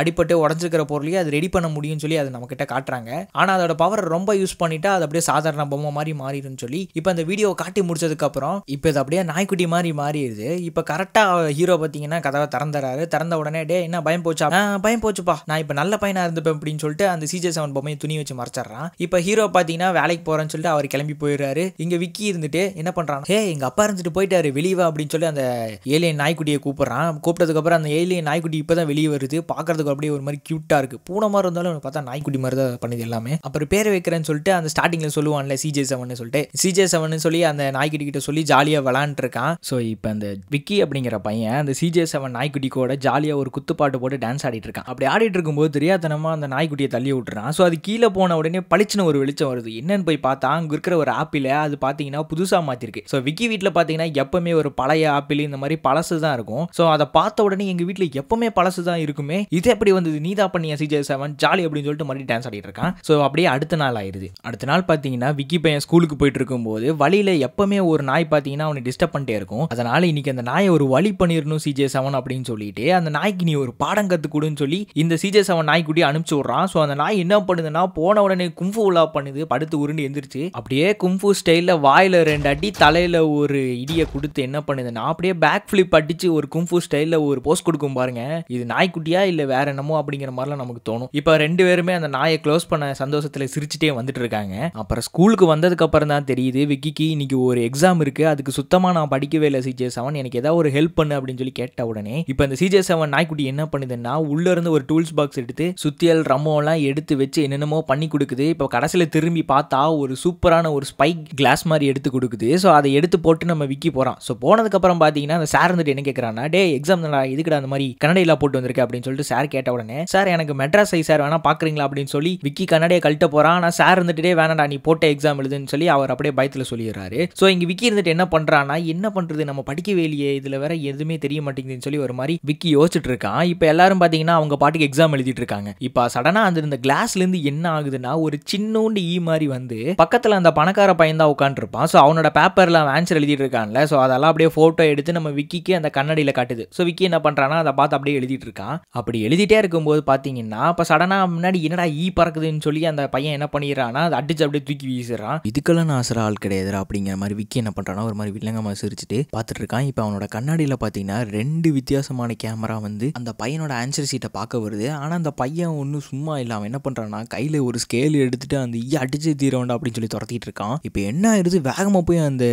அடிப்பட்டு உடஞ்சிருக்கிற பொருளையும் அது ரெடி பண்ண முடியும்னு சொல்லி அதை நம்ம கிட்ட காட்டுறாங்க. ஆனால் அதோட பவர் ரொம்ப யூஸ் பண்ணிட்டா அது அப்படியே சாதாரண பொம்மை மாதிரி மாறிடும்னு சொல்லி இப்போ அந்த வீடியோ காட்டி முடிச்சதுக்கு அப்புறம் இப்போ இது அப்படியே நாய்க்குட்டி மாதிரி மாறிடுது. இப்போ கரெக்டாக ஹீரோ பார்த்தீங்கன்னா கதவை திறந்துறாரு. திறந்த உடனே டே என்ன பயம் போச்சா, பயம் போச்சுப்பா நான் இப்போ நல்ல பையனா இருந்துப்பேன் அப்படின்னு சொல்லிட்டு அந்த CJ7 பொம்மையை துணி வச்சு மறைச்சிடறான். இப்போ ஹீரோ பார்த்தீங்கன்னா வேலைக்கு போறேன்னு சொல்லிட்டு அவர் கிளம்பி போயிடுறாரு. இங்க விக்கி இருந்துட்டு என்ன பண்றான், ஹே எங்க அப்பா இருந்துட்டு போயிட்டாரு வெளியே வா அப்படின்னு சொல்லி அந்த ஏலியன் நாய்க்குட்டியை கூப்பிடுறான். கூப்பிட்டதுக்கு அப்புறம் அந்த ஏலியன் நாய்க்குட்டி இப்பதான் வெளியே வருது. பார்க்கறதுக்கு அப்படியே ஒரு மாதிரி கியூட்டா இருக்கு. பூனை மாதிரி இருந்தாலும் பார்த்தா நாய்க்குட்டி மாதிரி தான் பண்ணுது எல்லாமே. அப்புறம் பேரை வைக்கிறேன்னு சொல்லிட்டு அந்த ஸ்டார்டிங்ல சொல்லுவான்ல CJ7 சொல்லிட்டு CJ7 சொல்லி அந்த நாய்க்குட்டி கிட்ட சொல்லி ஜாலியா விளாண்டு இருக்கான். ஸோ இப்போ அந்த விக்கி அப்படிங்கிற பையன் அந்த CJ7 நாய்க்குட்டி கூட ஜாலியா ஒரு குத்துப்பாட்டு போட்டு டான்ஸ் ஆடிட்டு இருக்கான். அப்படி ஆடிட்டு இருக்கும்போது தெரியாதனமா அந்த நாய்க்குட்டியை தள்ளி விட்டுறான். ஸோ அது கீழே போன உடனே பளிச்சுன்னு ஒரு வெளிச்சம் வருது. என்னன்னு போய் பார்த்தா அங்க இருக்கிற ஒரு ஆப்பிள் அது பார்த்தீங்கன்னா புதுசா மாத்திருக்கு. ஸோ விக்கி வீட்டில் பார்த்தீங்கன்னா எப்பவுமே ஒரு பழைய ஆப்பிள் இந்த மாதிரி பழசு தான் இருக்கும். ஸோ அதை பார்த்த உடனே எங்க வீட்டில் எப்பவுமே பழசு தான் இருக்குமே, இது எப்படி வந்தது, நீதா பண்ணியா CJ7 ஜாலி அப்படின்னு சொல்லிட்டு மறுபடியும் டான்ஸ் ஆடிட்டு இருக்கான். ஸோ அப்படியே அடுத்த நாள் ஆயிடுது. அடுத்த நாள் பார்த்தீங்கன்னா விக்கி பையன் ஸ்கூலுக்கு போயிட்டு இருக்கும்போது வழியில எப்பவுமே ஒரு நாய் பார்த்தீங்கன்னா அவனை டிஸ்டர்ப் பண்ணிட்டே இருக்கும். அதனால இன்னைக்கு அந்த நாயை ஒரு வழி பண்ணிடணும் CJ7 அப்படின்னு சொல்லிட்டு அந்த நாய்க்கு நீ ஒரு பாடம் கற்றுக்கொடுன்னு சொல்லி இந்த CJ7 நாய்க்குட்டி அனுப்பிச்சு விட்றான். ஸோ அந்த நாய் என்ன பண்ணுதுன்னா போன உடனே கும்ஃபு உலா பண்ணுது, படுத்து உருண்டு எந்திரிச்சு அப்படியே கும்ஃபு ஸ்டைலில் வாயில 2 அடி தலையில ஒரு இடியை கொடுத்து என்ன பண்ணுதுன்னா அப்படியே பேக் ஃபிளிப் அடிச்சு ஒரு கும்ஃபு ஸ்டைலில் ஒரு போஸ்ட் கொடுக்கும் பாருங்க. இது நாய்க்குட்டியா இல்லை வேற என்னமோ அப்படிங்கிற மாதிரிலாம் நமக்கு தோணும். இப்போ 2 பேருமே அந்த நாயை க்ளோஸ் பண்ண சந்தோஷத்தில் சிரிச்சுட்டே வந்துட்டு இருக்காங்க. அப்புறம் ஸ்கூலுக்கு வந்ததுக்கு அப்புறம் தான் தெரியுது விக்கிக்கு இன்னைக்கு ஒரு எக்ஸாம் இருக்கு, அதுக்கு சுத்தமாக நான் படிக்கவே இல்லை CJ7, எனக்கு ஏதாவது ஒரு ஹெல்ப் பண்ணு அப்படின்னு சொல்லி கேட்ட உடனே இப்போ இந்த CJ7 நாய்க்குட்டி என்ன பண்ணுதுன்னா உள்ள இருந்து ஒரு டூல்ஸ் பாக்ஸ் எடுத்து சுத்தியல் ரம்மோலாம் எடுத்து வச்சு என்னென்னமோ பண்ணி கொடுக்குது. இப்போ கடைசியில் திரும்பி பார்த்தா ஒரு சூப்பரான ஒரு ஸ்பைக் கிளாஸ் மாதிரி எடுத்து கொடுக்குது. ஸோ அதை எடுத்து போட்டு நம்ம விக்கி போகிறான். ஸோ போனதுக்கப்புறம் பார்த்தீங்கன்னா அந்த சார் வந்துட்டு என்ன கேட்குறான்னா, டே எக்ஸாம் தான் இதுக்கிட்ட அந்த மாதிரி கன்னடையில் போட்டு வந்திருக்கு அப்படின்னு சொல்லிட்டு சார் கேட்ட உடனே, சார் எனக்கு மெட்ராஸ் ஐ சார் வேணா பார்க்குறீங்களா அப்படின்னு சொல்லி விக்கி கன்னடையை கழட்ட போகிறான். ஆனால் சார் இருந்துட்டே வேணாடா நீ போட்ட எக்ஸாம் எழுதுன்னு சொல்லி அவர் அப்படியே பயத்தில் சொல்லிடுறாரு. ஸோ இங்கே விக்கி இருந்துட்டு என்ன பண்ணுறான்னா, என்ன பண்ணுறது நம்ம படிக்கவே இல்லையே, இதில் வேற எதுவுமே தெரிய மாட்டேங்குதுன்னு சொல்லி ஒரு மாதிரி விக்கி யோசிச்சுட்டு இருக்கான். இப்போ எல்லாரும் பார்த்தீங்கன்னா அவங்க பாட்டுக்கு எக்ஸாம் எழுதிட்டு இருக்காங்க. இப்போ சடனாக அந்த இந்த கிளாஸ்லேருந்து என்ன ஆகுதுன்னா ஒரு சின்னோண்டு மாதிரி வந்து பக்கத்தில் அந்த பணக்கார பையன் தான் உட்காந்துருப்பான். ஸோ அவனோட பேப்பரில் அவன் ஆன்சர் எழுதிட்டு இருக்கான்ல, ஸோ அதெல்லாம் அப்படியே ஃபோட்டோ எடுத்து நம்ம விக்கிக்கு அந்த கண்ணடியில் காட்டுது. ஸோ விக்கி என்ன பண்ணுறான்னா அதை பார்த்து அப்படியே எழுதிட்டு இருக்கான். அப்படி எழுதிட்டே இருக்கும்போது பார்த்தீங்கன்னா இப்போ சடனாக முன்னாடி என்னடா பறக்குதுன்னு சொல்லி அந்த பையன் என்ன பண்ணிடுறான்னா அதை அடிச்சு அப்படியே தூக்கி வீசுறான். இதுக்கெல்லாம் நான் அசர ஆள் கிடையாது அப்படிங்கிற மாதிரி விக்கி என்ன பண்ணுறான்னா ஒரு மாதிரி வில்லங்கமாக சிரிச்சுட்டு பார்த்துட்டு இருக்கான். இப்போ அவனோட கண்ணாடியில் பார்த்தீங்கன்னா 2 வித்தியாசமான கேமரா வந்து அந்த பையனோட ஆன்சர் சீட்டை பார்க்க வருது. ஆனால் அந்த பையன் ஒன்றும் சும்மா இல்லை, அவன் என்ன பண்ணுறான்னா கையில் ஒரு ஸ்கேல் எடுத்துட்டு அந்த அடிச்சு தீரவேண்டா அப்படின்னு சொல்லி துரத்திட்டு இருக்கான். இப்போ என்ன ஆயிடுது, வேகமாக போய் அந்த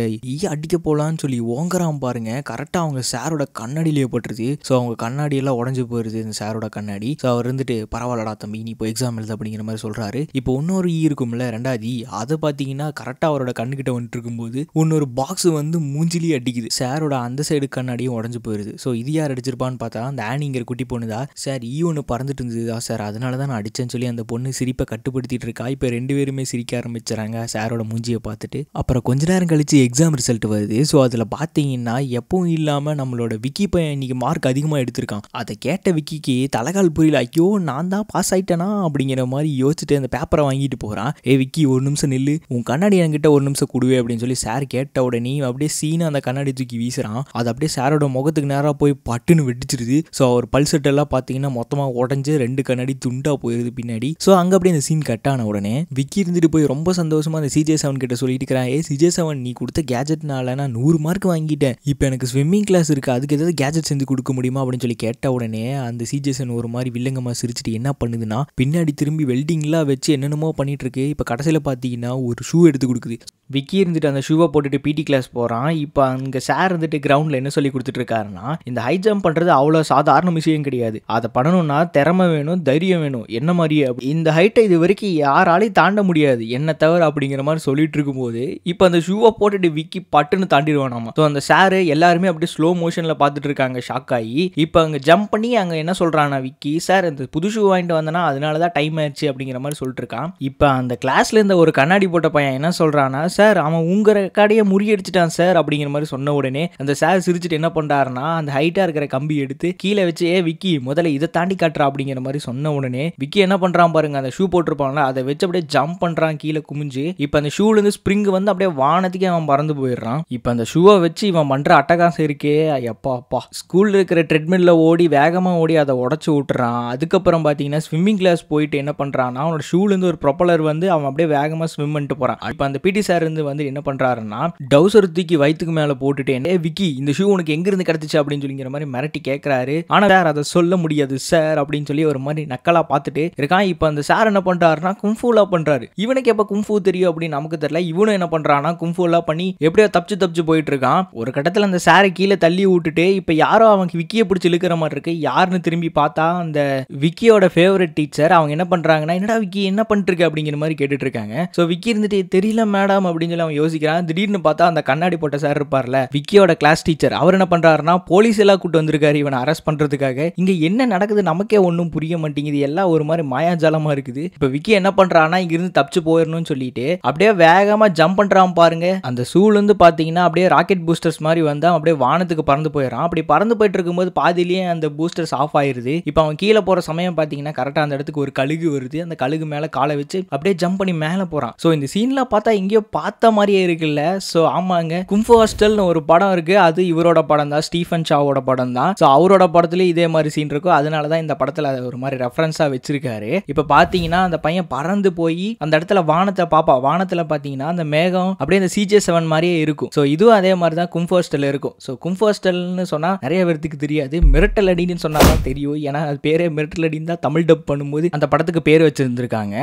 அடிக்க போகலான்னு சொல்லி ஓங்குறான் பாருங்க. கரெக்டாக அவங்க சாரோட கண்ணாடியிலேயே பட்டுருது. ஸோ அவங்க கண்ணாடியெல்லாம் உடஞ்சு போயிருது இந்த சாரோட கண்ணாடி. ஸோ அவர் இருந்துட்டு பரவாயில்லடா தம்பி நீ இப்போ எக்ஸாம் எழுது அப்படிங்கிற மாதிரி சொல்கிறாரு. இப்போ இன்னொரு இருக்கும்ல 2வது அதை பார்த்தீங்கன்னா கரெக்டாக அவரோட கண்ணுக்கிட்ட வந்துட்டு இருக்கும்போது இன்னொரு பாக்ஸ் வந்து மூஞ்சிலேயே அடிக்குது. சாரோட அந்த சைடு கண்ணாடியும் உடஞ்சு போயிருது. ஸோ இது யார் அடிச்சிருப்பான்னு பார்த்தா அந்த ஆனிங்கிற குட்டி பொண்ணுதா. சார் ஒன்று பறந்துட்டு இருந்ததுதா சார், அதனால தான் நான் அடிச்சேன்னு சொல்லி அந்த பொண்ணு சிரிப்பை கட்டுப்படுத்திட்டு இருக்கா. இப்போ 2 பேருமே சிரிக்க ஆரம்பிச்சுறாங்க சாரோட மூஞ்சியை பார்த்துட்டு. அப்புறம் கொஞ்ச நேரம் கழிச்சு எக்ஸாம் ரிசல்ட் வருது. ஸோ அதில் பார்த்தீங்கன்னா எப்பவும் இல்லாமல் நம்மளோட விக்கி பையன் இன்னைக்கு மார்க் அதிகமாக எடுத்திருக்கான். அதை கேட்ட விக்கிக்கு தலைகால் புரியல. ஐயோ நான் தான் பாஸ் ஆயிட்டேனா அப்படிங்கிற மாதிரி யோசிச்சுட்டு அந்த பேப்பரை வாங்கிட்டு போகிறான். விக்கி ஒரு நிமிஷம் நில்லு, உன் கண்ணாடி என்கிட்ட ஒரு நிமிஷம் கொடுவே அப்படின்னு சொல்லி சார் கேட்ட உடனே அப்படியே சீனா அந்த கண்ணாடி தூக்கி வீசுறான். அது அப்படியே சாரோட முகத்துக்கு நேராக போய் பட்டுன்னு வெடிச்சிருது. ஸோ அவர் பல்செட் எல்லாம் பார்த்தீங்கன்னா மொத்தமாக உடஞ்சு 2 கண்ணாடி துண்டா போயிருது பின்னாடி. ஸோ அங்கே அப்படியே அந்த சீன் கட் ஆன உடனே விக்கி இருந்துட்டு போய் ரொம்ப சந்தோஷமா அந்த CJ7 கிட்ட சொல்லிட்டு இருக்கிறான், CJ7 நீ கொடுத்த கேஜெட்னால நான் 100 மார்க் வாங்கிட்டேன், இப்போ எனக்கு ஸ்விம்மிங் கிளாஸ் இருக்கு, அதுக்கு ஏதாவது கேஜெட் செஞ்சு கொடுக்க முடியுமா அப்படின்னு சொல்லி கேட்ட உடனே அந்த CJ7 ஒரு மாதிரி வில்லங்கமாக சிரிச்சுட்டு என்ன பண்ணுதுன்னா பின்னாடி திரும்பி வெல்டிங்லாம் வச்சு என்னென்னமோ பண்ணிட்டு இருக்கு. இப்போ கடைசியில் பார்த்தீங்கன்னா ஒரு ஷூ எடுத்து கொடுக்குது. விக்கி இருந்துட்டு அந்த ஷூவை போட்டுட்டு PT கிளாஸ் போகிறான். இப்போ அங்கே சார் இருந்துட்டு கிரவுண்டில் என்ன சொல்லி கொடுத்துட்டு இருக்காருன்னா, இந்த ஹை ஜம்ப் பண்ணுறது அவ்வளோ சாதாரண விஷயம் கிடையாது, அதை பண்ணணும்னா திறமை வேணும், தைரியம் வேணும், என்ன மாதிரியே இந்த ஹைட்டை இது வரைக்கும் யாராலையும் தாண்ட முடியாது என்ன தவிர அப்படிங்கிற மாதிரி சொல்லிட்டு இருக்கும்போது இப்போ அந்த ஷூவை போட்டுட்டு விக்கி பட்டுன்னு தாண்டிடுவானாமா. ஸோ அந்த சார் எல்லாருமே அப்படியே ஸ்லோ மோஷனில் பார்த்துட்டு இருக்காங்க ஷாக் ஆகி. இப்போ அங்கே ஜம்ப் பண்ணி அங்கே என்ன சொல்கிறானா விக்கி, சார் இந்த புது ஷூ வாங்கிட்டு வந்தனா அதனால தான் டைம் ஆயிடுச்சு அப்படிங்கிற மாதிரி சொல்லிட்டு இருக்கான். இப்போ அந்த கிளாஸ்ல இருந்த ஒரு கண்ணாடி போட்ட பையன் என்ன சொல்கிறானா, சார் அவன் உங்க ரெக்கார்டையே முறியடிச்சிட்டான் சார் அப்படிங்கிற மாதிரி சொன்ன உடனே அந்த சார் சிரிச்சுட்டு என்ன பண்ணுறாருன்னா அந்த ஹைட்டாக இருக்கிற கம்பி எடுத்து கீழே வச்சு விக்கி முதல்ல இதை தாண்டி காட்டுறா அப்படிங்கிற மாதிரி சொன்ன உடனே விக்கி என்ன பண்ணுறான் பாருங்க, அந்த ஷூ போட்டிருப்பான்ல அதை வச்சு அப்படியே ஜம்ப் பண்ணுறான் கீழே குமிஞ்சு. இப்போ அந்த ஷூலேருந்து ஸ்ப்ரிங் வந்து அப்படியே வானத்துக்கே அவன் பறந்து போயிடுறான். இப்போ அந்த ஷூவை வச்சு இவன் பண்ணுற அட்டகாசம் இருக்கே அப்பா. ஸ்கூலில் இருக்கிற ட்ரெட்மில்ல ஓடி வேகமாக ஓடி அதை உடச்சி விட்டுறான். அதுக்கப்புறம் பார்த்தீங்கன்னா ஸ்விம்மிங் கிளாஸ் போயிட்டு என்ன பண்ணுறான்னா அவனோட ஷூலேருந்து ஒரு ப்ரொப்பலர் வந்து அவன் அப்படியே வேகமாக ஸ்விம் பண்ணிட்டு போகிறான். இப்போ அந்த PT சார் வந்து என்ன பண்ணுறாருன்னா டவுசர் தூக்கி வயிற்றுக்கு மேலே போட்டுட்டு விக்கி இந்த ஷூ உனக்கு எங்கிருந்து கிடச்சிச்சு அப்படின்னு சொல்லிங்கிற மாதிரி மிரட்டி கேட்குறாரு. ஆனால் சார் அதை சொல்ல முடியாது சார் அப்படின்னு சொல்லி ஒரு மாதிரி நக்கலாக பார்த்துட்டு இருக்கான். இப்போ அந்த சார் என்ன பண்ணுறாருன்னா கும்ஃபூலா பண்ணுறாரு. இவனுக்கு எப்போ கும்ஃபூ தெரியும் அப்படின்னு நமக்கு தெரியல. இவனும் என்ன பண்ணுறான்னா கும்ஃபூலாம் பண்ணி எப்படியோ தப்பிச்சு போயிட்டு இருக்கான். ஒரு கட்டத்தில் அந்த சாரை கீழே தள்ளி விட்டுட்டு இப்போ யாரோ அவனுக்கு விக்கியை பிடிச்சி இழுக்கிற மாதிரி இருக்கு. யாருன்னு திரும்பி பார்த்தா அந்த விக்கியோட ஃபேவரட் டீச்சர். அவங்க என்ன பண்ணுறாங்கன்னா என்னடா விக்கி என்ன பண்ணிட்டு இருக்க அப்படிங்கிற மாதிரி கேட்டுட்டு இருக்காங்க. ஸோ விக்கி இருந்துட்டு தெரியல மேடம் அப்படின்னு சொல்லி அவன் யோசிக்கிறான். திடீர்னு பார்த்தா அந்த கண்ணாடி போட்ட சார் இருப்பார்ல விக்கியோட கிளாஸ் டீச்சர், அவர் என்ன பண்றாருன்னா போலீஸ் எல்லாம் கூட்டு வந்திருக்காரு இவனை அரெஸ்ட் பண்றதுக்காக. இங்க என்ன நடக்குது நமக்கே ஒன்றும் புரிய மாட்டேங்குது, எல்லாம் ஒரு மாதிரி மாயாஜாலமா இருக்குது. இப்போ விக்கி என்ன பண்றான்னா இங்க இருந்து தப்பிச்சு போயிடணும்னு சொல்லிட்டு அப்படியே வேகமா ஜம்ப் பண்றான் பாருங்க. அந்த சூழ்ந்து பாத்தீங்கன்னா அப்படியே ராக்கெட் பூஸ்டர்ஸ் மாதிரி வந்தா அப்படியே வானத்துக்கு பறந்து போயிடறான். அப்படி இப்படி பறந்து போயிட்டு இருக்கும்போது பாதியிலேயே அந்த பூஸ்டர்ஸ் ஆஃப் ஆயிருது. இப்போ அவன் கீழே போற சமயம் பார்த்தீங்கன்னா கரெக்டாக அந்த இடத்துக்கு ஒரு கழுகு வருது. அந்த கழுகு மேலே காலை வச்சு அப்படியே ஜம்ப் பண்ணி மேலே போறான். ஸோ இந்த சீன்லாம் பார்த்தா எங்கேயோ பார்த்த மாதிரியே இருக்குல்ல. ஸோ ஆமாங்க, கும்ஃபு ஹாஸ்டல்னு ஒரு படம் இருக்கு. அது இவரோட படம் தான், ஸ்டீஃபன் சாவோட படம் தான். ஸோ அவரோட படத்துலயும் இதே மாதிரி சீன் இருக்கும். அதனால தான் இந்த படத்துல ஒரு மாதிரி ரெஃபரன்ஸா வச்சிருக்காரு. இப்போ பார்த்தீங்கன்னா அந்த பையன் பறந்து போய் அந்த இடத்துல வானத்தை பாப்பா. வானத்துல பார்த்தீங்கன்னா அந்த மேகம் அப்படியே அந்த CJ7 மாதிரியே இருக்கும். ஸோ இதுவும் அதே மாதிரி தான் கும்ஃபு ஹாஸ்டல் இருக்கும். ஸோ கும்ஃபு ஹாஸ்டல்னு சொன்னா நிறைய பேருக்கு தெரியாது, மிரட்டல் அடின்னு சொன்னா தான் தெரியும். ஏன்னா அது பேரே மிரட்டல் அடின்னு தான் தமிழ் டப் பண்ணும்போது அந்த படத்துக்கு பேர் வச்சிருந்திருக்காங்க.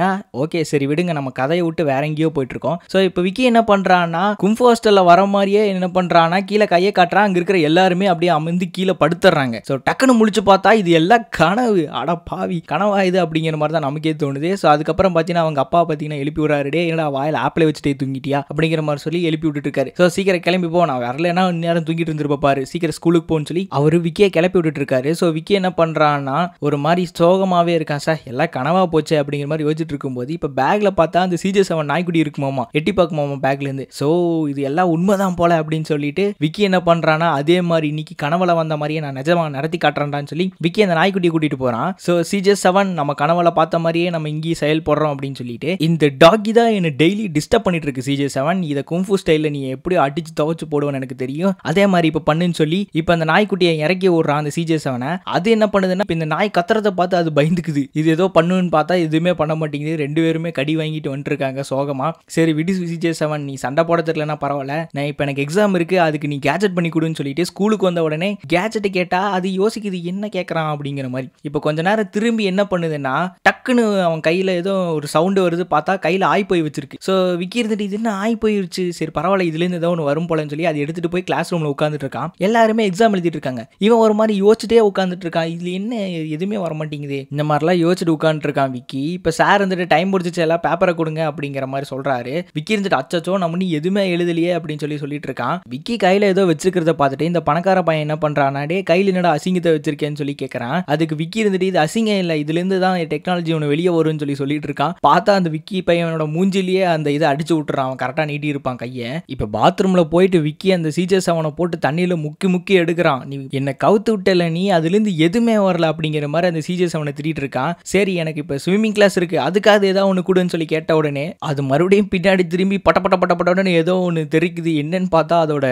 ஓகே சரி விடுங்க, நம்ம கதையை விட்டு வேற எங்கேயோ போயிட்டு இருக்கோம். ஸோ இப்போ விக்கி என்ன பண்றான்னா கும்ஃபு ஹாஸ்டல்ல வர மாதிரியே என்ன பண்றான்னா கீழே கையை காட்டுறான். அங்க இருக்கிற எல்லாருமே அப்படியே அமர்ந்து கீழே படுத்துறாங்க. ஸோ டக்குன்னு முழிச்சு பார்த்தா இது எல்லாம் கனவு. அட பாவி, கனவா இது அப்படிங்கிற மாதிரி தான் நமக்கே தோணுது. ஸோ அதுக்கப்புறம் பார்த்தீங்கன்னா அவங்க அப்பா பார்த்தீங்கன்னா எழுப்பி விடுறாரு. டே என்னடா வாயில் ஆப்பிளை வச்சுட்டே தூங்கிட்டியா அப்படிங்கிற மாதிரி சொல்லி எழுப்பி விட்டுட்டு இருக்காரு. ஸோ சீக்கிரம் கிளம்பி போ, நான் வரலன்னா நேரம் தூங்கிட்டு இருந்திருப்ப பாரு, சீக்கிரம் ஸ்கூலுக்கு போன்னு சொல்லி அவரு விக்கியை கிளப்பி விட்டுட்டு இருக்காரு. ஸோ விக்கி என்ன பண்றான்னா ஒரு மாதிரி சோகமாவே இருக்கான். சார் எல்லாம் கனவா போச்சு அப்படிங்கிற மாதிரி யோசிச்சுட்டு இருக்கும்போது இப்போ பேக்ல பார்த்தா அந்த CJ7 நாய்க்குட்டி இருக்குமாமா, எட்டி பார்க்குமாமா பேக்ல இருந்து. ஸோ இது எல்லாம் உண்மைதான் போல அப்படின்னு சொல்லிட்டு விக்கி என்ன பண்றான்னா அதே மாதிரி இன்னைக்கு கனவுல வந்த மாதிரியே நான் நிஜமா நடத்தி காட்டுறேன்டான்னு சொல்லி விக்கி அந்த நாய்க்குட்டியை கூட்டிட்டு போறான். ஸோ CJ7 நம்ம கனவுல பார்த்த மாதிரியே நம்ம இங்கேயும் செயல்படுறோம் அப்படின்னு சொல்லிட்டு இந்த டாகி தான் என்ன டெய்லி டிஸ்டர்ப் பண்ணிட்டு இருக்கு CJ7, இதை கும்ஃபு ஸ்டைலில் நீ எப்படி அடிச்சு துவச்சு போடுவேன்னு எனக்கு தெரியும், அதே மாதிரி இப்போ பண்ணுன்னு சொல்லி இப்போ அந்த நாய்க்குட்டியை இறக்கி விடுறான் அந்த CJ7. அது என்ன பண்ணுதுன்னா இந்த நாய் கத்துறதை பார்த்து அது பயந்துக்குது. இது ஏதோ பண்ணுன்னு பார்த்தா எதுவுமே பண்ண மாட்டேங்குது. ரெண்டு பேருமே கடி வாங்கிட்டு வந்துட்டு இருக்காங்க சோகமா. சரி விடு CJ7, நீ சண்டை போட தெரியலன்னா பரவாயில்ல, நான் இப்போ எனக்கு எக்ஸாம் இருக்கு, அதுக்கு நீ கேஜெட் பண்ணி கொடுன்னு சொல்லிட்டு ஸ்கூலுக்கு வந்த உடனே கேஜெட்டை கேட்டா அது யோசிக்குது என்ன கேட்கறான் அப்படிங்கிற மாதிரி. இப்போ கொஞ்ச நேரம் திரும்பி என்ன பண்ணுதுன்னா டக்குன்னு அவன் கையில ஏதோ ஒரு சவுண்டு வருது, பார்த்தா கையில ஆய் போய் வச்சிருக்கு. ஸோ விக்கி இருந்துட்டு இது என்ன ஆய் போயிருச்சு, சரி பரவாயில்ல இதுலேருந்து ஏதோ ஒன்று வரும் போலன்னு சொல்லி அதை எடுத்துட்டு போய் கிளாஸ் ரூம்ல உட்காந்துட்டு இருக்கான். எல்லாருமே எக்ஸாம் எழுதிட்டு இருக்காங்க. இவன் ஒரு மாதிரி யோசிச்சுட்டே உட்காந்துட்டு இருக்கான். இதுல என்ன எதுவுமே வர மாட்டேங்குது, இந்த மாதிரிலாம் யோசிச்சுட்டு உட்காந்துட்டு இருக்கான் விக்கி. இப்போ சார் இருந்துட்டு டைம் முடிச்சிச்சு எல்லாம் பேப்பரை கொடுங்க அப்படிங்கிற மாதிரி சொல்றாரு. விக்கி இருந்துட்டு அச்சச்சோ நம்ம நீ எதுவுமே எழுதலையே அப்படின்னு சொல்லிட்டு இருக்கான். விக்கி கையில ஏதோ வச்சிருக்கிறத பார்த்துட்டு இந்த பணக்கார பையன் என்ன பண்றானா டே கையில் என்னடா அசிங்கத்தை வச்சிருக்கேன்னு சொல்லி கேட்கறான். அதுக்கு விக்கி இருந்துட்டு இது அசிங்கம் இல்லை, இதுல இருந்து தான் டெக்னாலஜி ஒன்று வெளியே வரும்னு சொல்லிட்டு இருக்கான். பார்த்தா அந்த விக்கி பையனோட மூஞ்சிலேயே அந்த இதை அடிச்சு விட்டுறான். அவன் கரெக்டா நீட்டி இருப்பான் கையை. இப்போ பாத்ரூம்ல போயிட்டு விக்கி அந்த CJ7 போட்டு தண்ணியில முக்கி எடுக்கிறான். நீ என்ன கவுத்து விட்டல, நீ அதுல இருந்து எதுவுமே வரல அப்படிங்கிற மாதிரி அந்த CJ7 திட்டிட்டு இருக்கான். சரி எனக்கு இப்போ ஸ்விம்மிங் கிளாஸ் இருக்கு, அதுக்காக ஏதாவது ஒன்று கூடுன்னு சொல்லி கேட்ட உடனே அது மறுபடியும் பின்னாடி திரும்பி பட்டப்பட்டன்னு ஏதோ ஒன்று தெரிக்குது. என்னன்னு பார்த்தா அதோட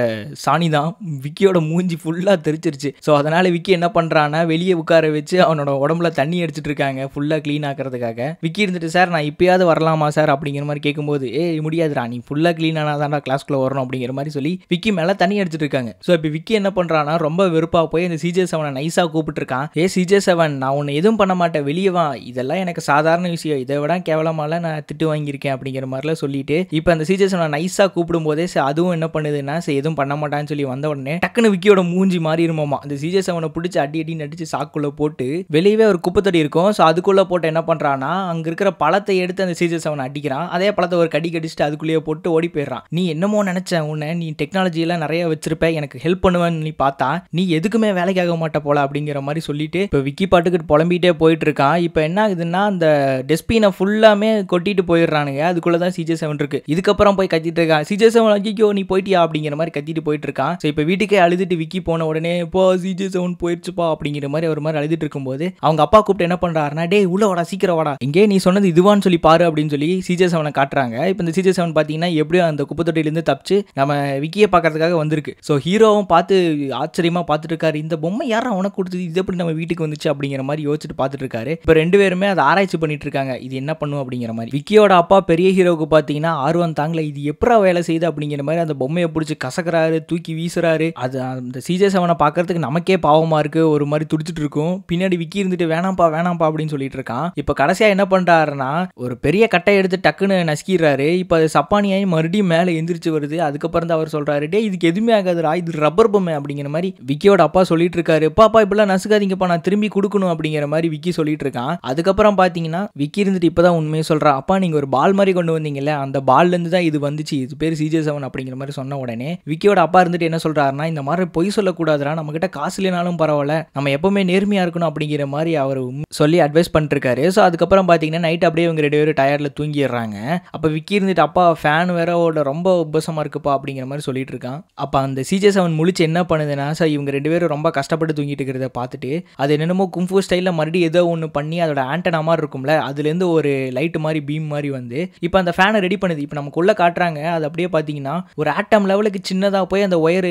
சாணி தான். விக்கியோட மூஞ்சி ஃபுல்லா தெரிச்சிருச்சு. ஸோ அதனால விக்கி என்ன பண்றான்னா வெளியே உட்கார வச்சு அவனோட உடம்புல தண்ணி அடிச்சிட்டு இருக்காங்க ஃபுல்லா கிளீன் ஆக்கிறதுக்காக. விக்கி இருந்துட்டு சார் நான் இப்பயாவது வரலாமா சார் அப்படிங்கிற மாதிரி கேட்கும்போது முடியாதுடா, நீ ஃபுல்லா கிளீன் ஆனாதான்டா கிளாஸ்க்குள்ள வரணும் அப்படிங்கிற மாதிரி சொல்லி விக்கி மேல தண்ணி அடிச்சிட்டு இருக்காங்க. ஸோ இப்போ விக்கி என்ன பண்றான்னா ரொம்ப வெறுப்பா போய் அந்த CJ7 நைஸா கூப்பிட்டு இருக்கான். CJ7 நான் உன்னை எதுவும் பண்ண மாட்டேன், வெளியே வா, இதெல்லாம் எனக்கு சாதாரண விஷயம், இதை விட கேவலமால நான் திட்டு வாங்கியிருக்கேன் அப்படிங்கிற மாதிரிலாம் சொல்லிட்டு இப்போ அந்த CJ7 நைஸா கூப்பிடும் போதே அதுவும் என்ன பண்ணுதுன்னா எதுவும் பண்ண மாட்டான்னு சொல்லி வந்த உடனே டக்குன்னு விக்கியோட மூஞ்சி மாறிடுமாமா. அந்த CJ7 பிடிச்சி அடி நடிச்சு சாக்குள்ள போட்டு வெளியவே ஒரு குப்பைத்தடி இருக்கும். ஸோ அதுக்குள்ள போட்டு என்ன பண்றான்னா அங்க இருக்கிற பழத்தை எடுத்து அந்த CJ7 அடிக்கிறான். அதே பழத்தை ஒரு கடி கடிச்சுட்டு அதுக்குள்ளேயே போட்டு ஓடி போயிடுறான். நீ என்னமோ நினைச்ச, உன்னை நீ டெக்னாலஜி எல்லாம் நிறைய வச்சிருப்ப, எனக்கு ஹெல்ப் பண்ணுவேன்னு நீ பார்த்தா நீ எதுக்குமே வேலைக்காக மாட்ட போல அப்படிங்கிற மாதிரி சொல்லிட்டு இப்போ விக்கி பாட்டுக்கு புலம்பிட்டே போயிட்டு இருக்கான். இப்போ என்ன ஆகுதுன்னா அந்த டெஸ்பினை ஃபுல்லாமே கொட்டிட்டு போயிடுறானுங்க. அதுக்குள்ளதான் CJ7 இருக்கு. இதுக்கப்புறம் போய் கத்திட்டு இருக்கான். CJ7 ஐயோ நீ போயிட்டியா அப்படிங்கிற மாதிரி கத்திட்டு போயிட்டு இருக்கான். ஸோ இப்போ வீட்டுக்கே அழுதுட்டு விக்கி போன உடனே இப்போ CJ7 போயிடுச்சுப்பா அப்படிங்கிற மாதிரி ஒரு மாதிரி அழுதுட்டு இருக்கும்போது அவங்க அப்பா கூப்பிட்டு என்ன பண்றாருன்னா டே உள்ள வாடா, சீக்கிரம் வாடா, இங்கே நீ சொன்னது இதுவான்னு சொல்லி பாரு அப்படின்னு சொல்லி CJ7 காட்டுறாங்க. இப்போ இந்த CJ7 பார்த்தீங்கன்னா எப்படியும் அந்த குப்பை தொட்டியிலேருந்து தப்பிச்சு நம்ம விக்கியை பார்க்கறதுக்காக வந்திருக்கு. ஸோ ஹீரோவும் பார்த்து ஆச்சரியமா பார்த்துட்டு இருக்காரு. இந்த பொம்மை யாரும் அவனை கொடுத்தது, இது எப்படி நம்ம வீட்டுக்கு வந்துச்சு அப்படிங்கிற மாதிரி யோசிச்சுட்டு பார்த்துட்டு இருக்காரு. இப்போ ரெண்டு பேருமே அதை ஆராய்ச்சி பண்ணிட்டு இருக்காங்க, இது என்ன பண்ணும் அப்படிங்கிற மாதிரி. விக்கியோட அப்பா பெரிய ஹீரோவுக்கு பார்த்தீங்கன்னா ஆர்வம் தாங்கல, இது எப்படா வேலை செய்யுது அப்படிங்கிற மாதிரி அந்த பொம்மையை பிடிச்சி கசக்கிறாரு, தூக்கி வீசுறாரு. அது அந்த CJ7 பார்க்கறதுக்கு நமக்கே பாவமா இருக்கு, ஒரு மாதிரி துடிச்சிட்டு இருக்கும். பின்னாடி விக்கி இருந்துட்டு வேணாம்ப்பா அப்படின்னு சொல்லிட்டு இருக்கான். இப்போ கடைசியா என்ன பண்றாருன்னா ஒரு பெரிய கட்டை எடுத்து டக்குன்னு நசுக்கிறாரு. இப்போ அது சப்பானியாயி மறுபடியும் மேலே எந்திரிச்சு வருது. அதுக்கப்புறம் தான் அவர் சொல்றாரு டே இதுக்கு எதுவுமே ஆகாதுடா, இது ரப்பர் பொம்மை அப்படிங்கிற மாதிரி விக்கியோட அப்பா சொல்லிட்டு இருக்காரு. பாப்பா இப்பெல்லாம் நசுக்காதீங்கப்பா, நான் திரும்பி கொடுக்கணும் அப்படிங்கிற மாதிரி விக்கி சொல்லிட்டு இருக்கான். அதுக்கப்புறம் பாத்தீங்கன்னா விக்கி இருந்துட்டு இப்பதான் உண்மையை சொல்றான். அப்பா நீங்க ஒரு பால் மாதிரி கொண்டு வந்தீங்கல்ல, அந்த பால்ல இருந்து தான் இது வந்துச்சு, இது பேர் CJ7 அப்படிங்கிற மாதிரி சொன்ன உடனே விக்கியோட அப்பா இருந்துட்டு என்ன சொல்றாருன்னா இந்த மாதிரி பொய் சொல்லக்கூடாதுடா, நம்ம கிட்ட காசு இல்லைனாலும் பரவாயில்ல, நம்ம எப்பவுமே நேர்மையா இருக்கணும் அப்படிங்கிற மாதிரி அவர் சொல்லி அட்வைஸ் பண்ணிட்டு இருக்காரு. ஸோ அதுக்கப்புறம் பாத்தீங்கன்னா நைட் அப்படியே இவங்க ரெண்டு பேரும் டயர்ல தூங்கிடுறாங்க. அப்ப விக்கி இருந்துட்டு அப்பா ஃபேன் வேற ரொம்ப உபசமா இருக்குப்பா அப்படிங்கிற மாதிரி சொல்லிட்டு இருக்கான். அப்ப அந்த CJ7 முழிச்சு என்ன பண்ணுதுன்னா ஸோ இவங்க 2 பேரும் ரொம்ப கஷ்டப்பட்டு தூங்கிட்டு இருக்கிறத பார்த்துட்டு அது என்னென்னமோ கும்ஃபு ஸ்டைலில் மறுபடியும் ஏதோ ஒன்று பண்ணி அதோட ஆண்டனா மாதிரி இருக்கும்ல, அதுலேருந்து ஒரு லைட் மாதிரி பீம் மாதிரி வந்து இப்போ அந்த ஃபேனை ரெடி பண்ணுது. இப்போ நமக்குள்ளே காட்டுறாங்க, அது அப்படியே பார்த்தீங்கன்னா ஒரு ஆட்டம் லெவலுக்கு சின்னதாக போய் அந்த ஒயர்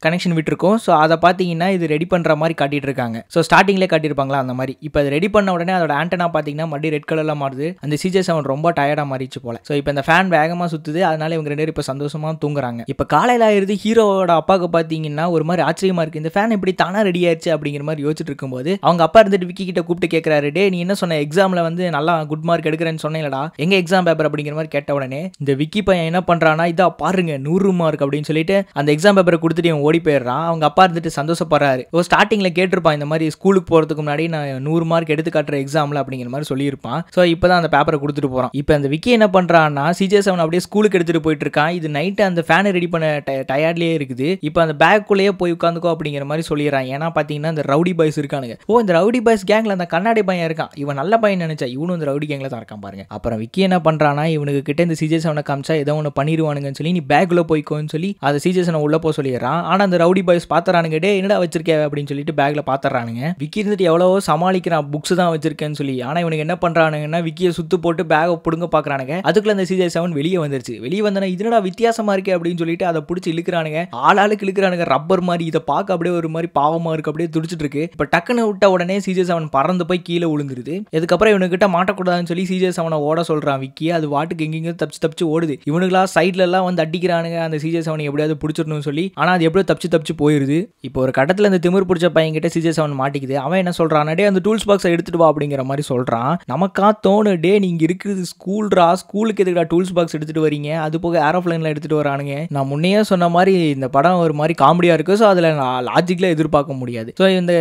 கனெக்ஷன் விட்டுருக்கும். ஸோ அதை பார்த்தீங்கன்னா இது ரெடி பண்ணுற மாதிரி காட்டிட்டு இருக்காங்க. ஸோ ஸ்டார்டிங்லேயே காட்டியிருப்பாங்களா அந்த மாதிரி. இப்போ அதை ரெடி பண்ண உடனே அதோட ஆண்டனா பார்த்தீங்கன்னா மறுபடியும் ரெட் கலரில் மாறுது. அந்த CJ7 ரொம்ப டயர்டாக மாறிச்சு போல. ஸோ இப்போ இந்த ஃபேன் வேகமாக சுற்றுது, அதனால இவங்க 2 பேரும் இப்போ சந்தோஷமாக தூங்குறாங்க. இப்போ காலையில் ஆயிடுது. ஹீரோவோட அப்பாவுக்கு பார்த்தீங்கன்னா ஒரு மாதிரி ஆச்சரியமா இருக்கு, இந்த ஃபேன் எப்படி தானா ரெடி ஆயிடுச்சு அப்படிங்கிற மாதிரி யோசிச்சுட்டு இருக்கும்போது அவங்க அப்பா இருந்துட்டு விக்கி கிட்ட கூப்பிட்டு கேட்குறாரு, டே நீ என்ன சொன்ன எக்ஸாமில் வந்து நல்லா குட் மார்க் எடுக்கிறேன்னு சொன்னேன்லடா, எங்க எக்ஸாம் பேப்பர் அப்படிங்கிற மாதிரி கேட்ட உடனே இந்த விக்கி பையன் என்ன பண்றானா, இதா பாருங்க 100 மார்க் அப்படின்னு சொல்லிட்டு அந்த எக்ஸாம் பேப்பரை கொடுத்துட்டு இவன் ஓடி போயிடுறான். அவங்க அப்பா இருந்துட்டு சந்தோஷப்படுறாரு. ஸ்டார்டிங்ல கேட்டிருப்பான் இந்த மாதிரி ஸ்கூலுக்கு போறதுக்கு முன்னாடி நான் 100 மார்க் எடுத்து காட்டுற எக்ஸாம்ல அப்படிங்கிற மாதிரி சொல்லியிருப்பான். ஸோ இப்போதான் அந்த பேப்பரை கொடுத்துட்டு போறான். இப்போ அந்த விக்கி என்ன பண்றான்னா CJ7 அப்படியே ஸ்கூலுக்கு எடுத்துட்டு போயிட்டு இருக்கான். இது நைட்டு அந்த ஃபேனை ரெடி பண்ண டயர்ட்லேயே இருக்குது. இப்போ அந்த பேக்குள்ளேயே போய் உட்காந்துக்கோ அப்படிங்கிற மாதிரி சொல்லிடுறான். ஏன்னா பார்த்தீங்கன்னா இந்த ரவுடி பாய்ஸ் இருக்கானுங்க. இந்த ரவுடி பாய்ஸ் கேங்ல அந்த கண்ணாடி பையன் இருக்கான், இவன் நல்ல பையன் நினைச்சா இவனும் இந்த ரவுடி கேங்ல தான் இருக்கான் பாருங்க. அப்புறம் விக்கி என்ன பண்றானா, இவனுக்கு கிட்ட இந்த CJ7 காமிச்சா ஏதோ ஒன்று பண்ணிடுவானுங்கன்னு சொல்லி நீ பேக்குள்ள போய்க்கோன்னு சொல்லி அதை CJ7 உள்ள போய் சொல்லிடுறான். ஆனால் அந்த ரவுடி பாய்ஸ் பாத்துறானுங்க, டே என்னடா வச்சிருக்கே அப்படின்னு சொல்லிட்டு பேக்ல பாத்துறானுங்க. விக்கி இருந்துட்டு எவ்வளவோ சமாளிக்கிறான், புக்ஸ் தான் வச்சிருக்கேன்னு சொல்லி. ஆனா இவனுக்கு என்ன பண்றானுங்கன்னா விக்கியை சுத்து போட்டு பேகை புடுங்க பாக்குறானுங்க. அதுக்குள்ள அந்த CJ7 வெளியே வந்துருச்சு. வெளியே வந்தனா இதனடா வித்தியாசமா இருக்கே அப்படின்னு சொல்லிட்டு அதை பிடிச்சி இழுக்கிறானுங்க. ஆளாளுக்கு இழுக்கிறானுங்க ரப்பர் மாதிரி. இதை பார்க்க அப்படியே ஒரு மாதிரி பாவமா இருக்கு, அப்படியே துடிச்சிட்டு இருக்கு. இப்ப டக்குன்னு விட்ட உடனே CJ7 பறந்து போய் கீழே விழுந்துருது. இதுக்கப்புறம் இவனுக்கிட்ட மாட்டக்கூடாதுன்னு சொல்லி CJ7 ஓட சொல்றான் விக்கி. அது வாட்டுக்கு எங்கெங்க தப்பிச்சு ஓடுது. இவனுங்களா சைட்ல எல்லாம் வந்து அடிக்கிறானுங்க அந்த CJ7 எப்படியாவது பிடிச்சிடணும்னு சொல்லி. ஆனா அது எப்படியோ தப்பிச்சு போயிருது. இப்போ ஒரு கட்டத்துல இந்த திமிர் பிடிச்ச பையன் கிட்ட CJ7 மாட்டிக்குது. அவன் என்ன சொல்றான், டே அந்த டூல்ஸ் பாக்ஸை எடுத்துட்டு வா அப்படிங்கிற மாதிரி சொல்றான். நமக்கா தோணு, டே நீங்க இருக்குது ஸ்கூல்ரா, ஸ்கூலுக்கு எதுக்குடா டூல்ஸ் பாக்ஸ் எடுத்துட்டு வரீங்க, அது போக ஏரோப்ளைன்ல எடுத்துட்டு வரானுங்க. நான் முன்னையே சொன்ன மாதிரி இந்த படம் ஒரு மாதிரி காமெடியா இருக்கு. ஸோ அதுல லாஜிக்ல எதிர்பார்க்க முடியாது. ஸோ இந்த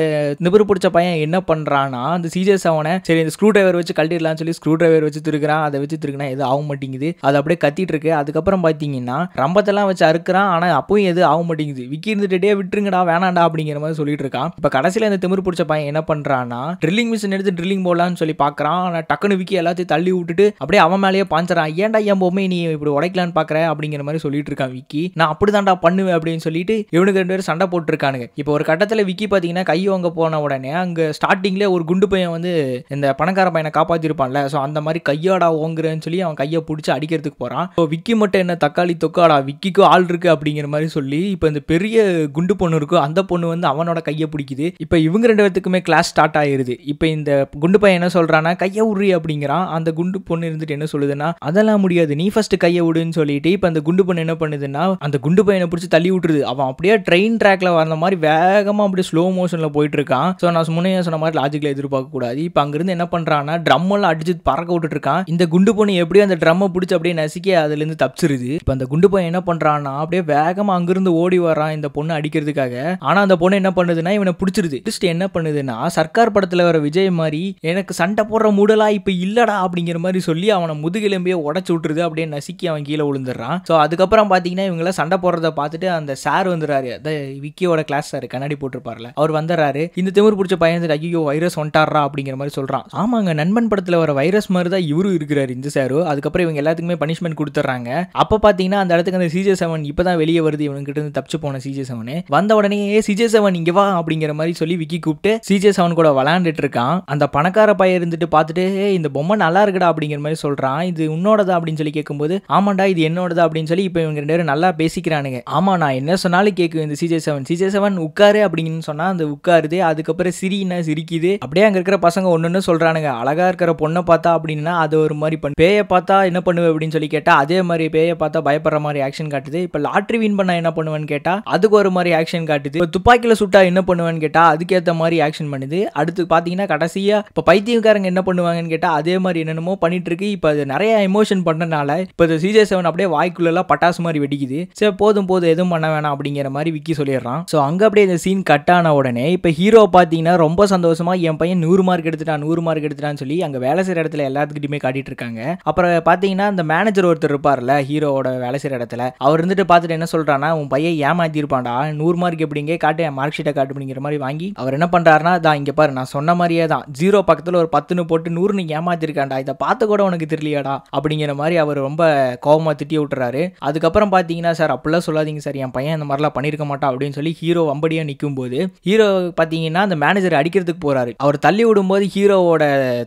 திமிர் பிடிச்ச பையன் என்ன பண்றான்னா அந்த CJ7 சரி இந்த ஸ்க்ரூ டிரைவர் வச்சு கழட்டிடலாம்னு சொல்லி ஸ்க்ரூ டிரைவர் வச்சு திருக்கிறான். அதை வச்சு திருக்கினா எதுவும் ஆக மாட்டேங்குது. அது அப்படியே கத்திட்டு இருக்கு. அதுக்கப்புறம் பார்த்தீங்கன்னா ரம்பத்தெல்லாம் வச்சு அறுக்கிறான். ஆனால் அப்பவும் எதுவும் ஆக மாட்டேங்குது. விக்கி இருந்துட்டு டே விட்டுருங்கடா வேணாண்டா அப்படிங்கிற மாதிரி சொல்லிட்டு இருக்கான். இப்போ கடைசியில் இந்த திமிர் பிடிச்ச பையன் என்ன பண்றான்னா ட்ரில்லிங் மிஷின் எடுத்து ட்ரில்லிங் போடலான்னு சொல்லி பார்க்கறான். ஆனால் டக்குனு விக்கி எல்லாத்தையும் தள்ளி விட்டுட்டு அப்படியே அவன் மேலேயே பாஞ்சுறான். ஏன்டா என் பொம்மை நீ இப்படி உடைக்கலான்னு பார்க்குற அப்படிங்கிற மாதிரி சொல்லிட்டு இருக்கான் விக்கி. நான் அப்படிதான்டா பண்ணுவேன் அப்படின்னு சொல்லிட்டு இவனுக்கு 2 பேரும் சண்டை போட்டு இருக்கானுங்க. இப்போ ஒரு கட்டத்தில் விக்கி பார்த்தீங்கன்னா கை வாங்க போன உடனே அங்கே ஸ்டார்டிங்லேயே ஒரு குண்டு பையன் வந்து இந்த பணக்கார பையனை காப்பாற்றிருப்பான்ல. ஸோ அந்த மாதிரி கையாடா ஓங்குறேன்னு சொல்லி அவன் கையை பிடிச்சி அடிக்கிறதுக்கு போகிறான். ஸோ விக்கி மட்டும் என்ன தக்காளி தொக்காடா, விக்கிக்கும் ஆள் இருக்கு அப்படிங்கிற மாதிரி சொல்லி இப்போ இந்த பெரிய குண்டு பொண்ணு இருக்கும், அந்த பொண்ணு வந்து அவனோட கையை பிடிக்குது. இப்போ இவங்க 2 பேத்துக்குமே கிளாஸ் ஸ்டார்ட் ஆயிருது. இப்போ இந்த குண்டு பையன் என்ன சொல்றான்னா கையை உரி அப்படிங்கிறான். அந்த குண்டு பொண்ணு இருந்துட்டு என்ன சொல்லுதுன்னா அதெல்லாம் முடியாது, நீ ஃபர்ஸ்ட் கையை விடுன்னு சொல்லிட்டு இப்போ அந்த குண்டு பொண்ணு என்ன பண்ணுதுன்னா அந்த குண்டு பையனை பிடிச்சி தள்ளி விட்டுருது. அவன் அப்படியே ட்ரெயின் ட்ராக்ல வந்த மாதிரி வேகமாக அப்படியே ஸ்லோ மோஷன்ல போயிட்டு இருக்கான். ஸோ நான் முன்னே சொன்ன மாதிரி லாஜிக்ல எதிர்பார்க்க கூடாது. இப்போ அங்கிருந்து என்ன பண்றான்னா ட்ரம் எல்லாம் அடிச்சு பறக்க விட்டுட்டு இருக்கான். இந்த குண்டு பொண்ணு எப்படியும் அந்த ட்ரம்மை பிடிச்சி அப்படியே நசுக்கி அதுல இருந்து தப்பிச்சிருது. இப்போ அந்த குண்டு பையன் என்ன பண்றான்னா அப்படியே வேகமா அங்கிருந்து ஓடி வரான் இந்த பொண்ணு அடிக்கிறதுக்காக. ஆனா அந்த பொண்ணு என்ன பண்ணுதுன்னா இவனை பிடிச்சிருது. என்ன பண்ணுதுன்னா சர்க்கார் படத்துல வர விஜய் மாதிரி எனக்கு சண்டை போடுற மூடலா இப்ப இல்லடா அப்படிங்கிற மாதிரி சொல்லி அவனை முதுகெலும்பியே உடச்சு விட்டுருது. அப்படியே நசுக்கி அவன் கீழே விழுந்துடுறான். ஸோ அதுக்கப்புறம் பாத்தீங்கன்னா இவங்கள சண்டை போடுறத பார்த்துட்டு அந்த சார் வந்துடுறாரு, விக்கியோட கிளாஸ் சார் கண்ணாடி போட்டிருப்பார்ல, அவர் வந்துடுறாரு. இந்த திமிர் பிடிச்ச பையன் ஐயோ வைரஸ் வந்துட்டாரா அப்படிங்கிற மாதிரி சொல்றான். ஆமாங்க நண்பன் படத்துல வர வைரஸ் மாதிரி தான் இவரும் இருக்கிறாரு இந்த சாரு. அதுக்கப்புறம் இவங்க எல்லாத்துக்குமே பனிஷ்மெண்ட் கொடுத்துறாங்க. அப்ப பாத்தீங்கன்னா அந்த இடத்துக்கு அந்த CJ7 இப்பதான் வெளியே வருது. இவங்க கிட்ட இருந்து தப்பிச்சு போன CJ7 வந்த உடனே CJ7 இங்க வா அப்படிங்கிற மாதிரி சொல்லி விக்கி கூப்பிட்டு CJ7 கூட விளையாண்டுட்டு இருக்கான். அந்த பணக்கார பையன் இருந்துட்டு பார்த்துட்டு இந்த பொம்மை நல்லா இருக்குடா அப்படிங்கிற மாதிரி சொல்றான். இது உன்னோடதா அப்படின்னு சொல்லி கேட்கும்போது ஆமாண்டா இது என்னோடதா அப்படின்னு சொல்லி இப்போ இவங்க 2 பேரும் நல்லா பேசிக்கிறானுங்க. ஆமா நான் என்ன சொன்னாலும் கேட்கும் இந்த CJ7 உட்காரு அப்படின்னு சொன்னா அந்த உட்காருது. அதுக்கப்புறம் சிரினா சிரிக்குது. அப்படியே அங்க இருக்கிற பசங்க ஒன்னொன்னு சொல்றானுங்க, அழகா இருக்கிற பொண்ணை பார்த்தா அப்படின்னா அது ஒரு மாதிரி பண்ணு, பேயை பார்த்தா என்ன பண்ணுவ அப்படின்னு சொல்லி கேட்டா அதே மாதிரி பேயை பார்த்தா பயப்படுற மாதிரி ஆக்ஷன் காட்டுது. இப்ப லாட்ரி வின் பண்ணா என்ன பண்ணுவேன்னு கேட்டா அதுக்கு ஒரு மாதிரி ஆக்ஷன் காட்டுது. இப்ப துப்பாக்கியில சுட்டா என்ன பண்ணுவேன்னு கேட்டா அதுக்கேற்ற மாதிரி ஆக்ஷன் பண்ணுது. அடுத்து பாத்தீங்கன்னா கடைசியா இப்ப பைத்தியக்காரங்க என்ன பண்ணுவாங்கன்னு கேட்டா அதே மாதிரி என்னென்னமோ பண்ணிட்டு இருக்கு. இப்ப அது நிறைய எமோஷன் பண்ணனால இப்ப CJ7 அப்படியே வாய்க்குள்ள எல்லாம் பட்டாசு மாதிரி வெடிக்குது. சரி போதும் எதுவும் பண்ண வேணாம் அப்படிங்கிற மாதிரி விக்கி சொல்லிடுறான். ஸோ அங்க அப்படியே இந்த சீன் கட் ஆன உடனே இப்ப ஹீரோ பாத்தீங்கன்னா ரொம்ப சந்தோஷமா என் பையன் 100 மார்க் எடுத்துட்டான்னு சொல்லி அங்க வேலை செய்யற இடத்துல எல்லாத்துக்கிட்டுமே காட்டிட்டு இருக்காங்க. அப்புறம் பாத்தீங்கன்னா அந்த மேனேஜர் ஒருத்தர் இருப்பார்ல ஹீரோவோட வேலை செய்யற இடத்துல, அவர் இருந்துட்டு பார்த்துட்டு என்ன சொல்றான்னா உன் பையன் ஏமாத்தி இருப்பான்டா, 100 மார்க் எப்படிங்க காட்டு, என் மார்க் ஷீட்டை காட்டு அப்படிங்கிற மாதிரி வாங்கி அவர் என்ன பண்றாருன்னா தான் இங்க பாரு நான் சொன்ன மாதிரியே தான் 0 பக்கத்துல ஒரு 10 போட்டு 100 ஏமாத்திருக்காண்டா, இதை பார்த்து கூட உனக்கு தெரியலையாடா அப்படிங்கிற மாதிரி அவர் ரொம்ப கோவமா திட்டி விட்டுறாரு. அதுக்கப்புறம் பாத்தீங்கன்னா சார் அப்படிலாம் சொல்லாதீங்க சார், என் பையன் இந்த மாதிரிலாம் பண்ணிருக்க மாட்டான் அப்படின்னு அப்படின்னு சொல்லி ஹீரோ வம்படியா நிற்கும் போது ஹீரோ பார்த்தீங்கன்னா அந்த மேனேஜர் அடிக்கிறதுக்கு போறாரு. அவர் தள்ளி விடும்போது ஹீரோவோட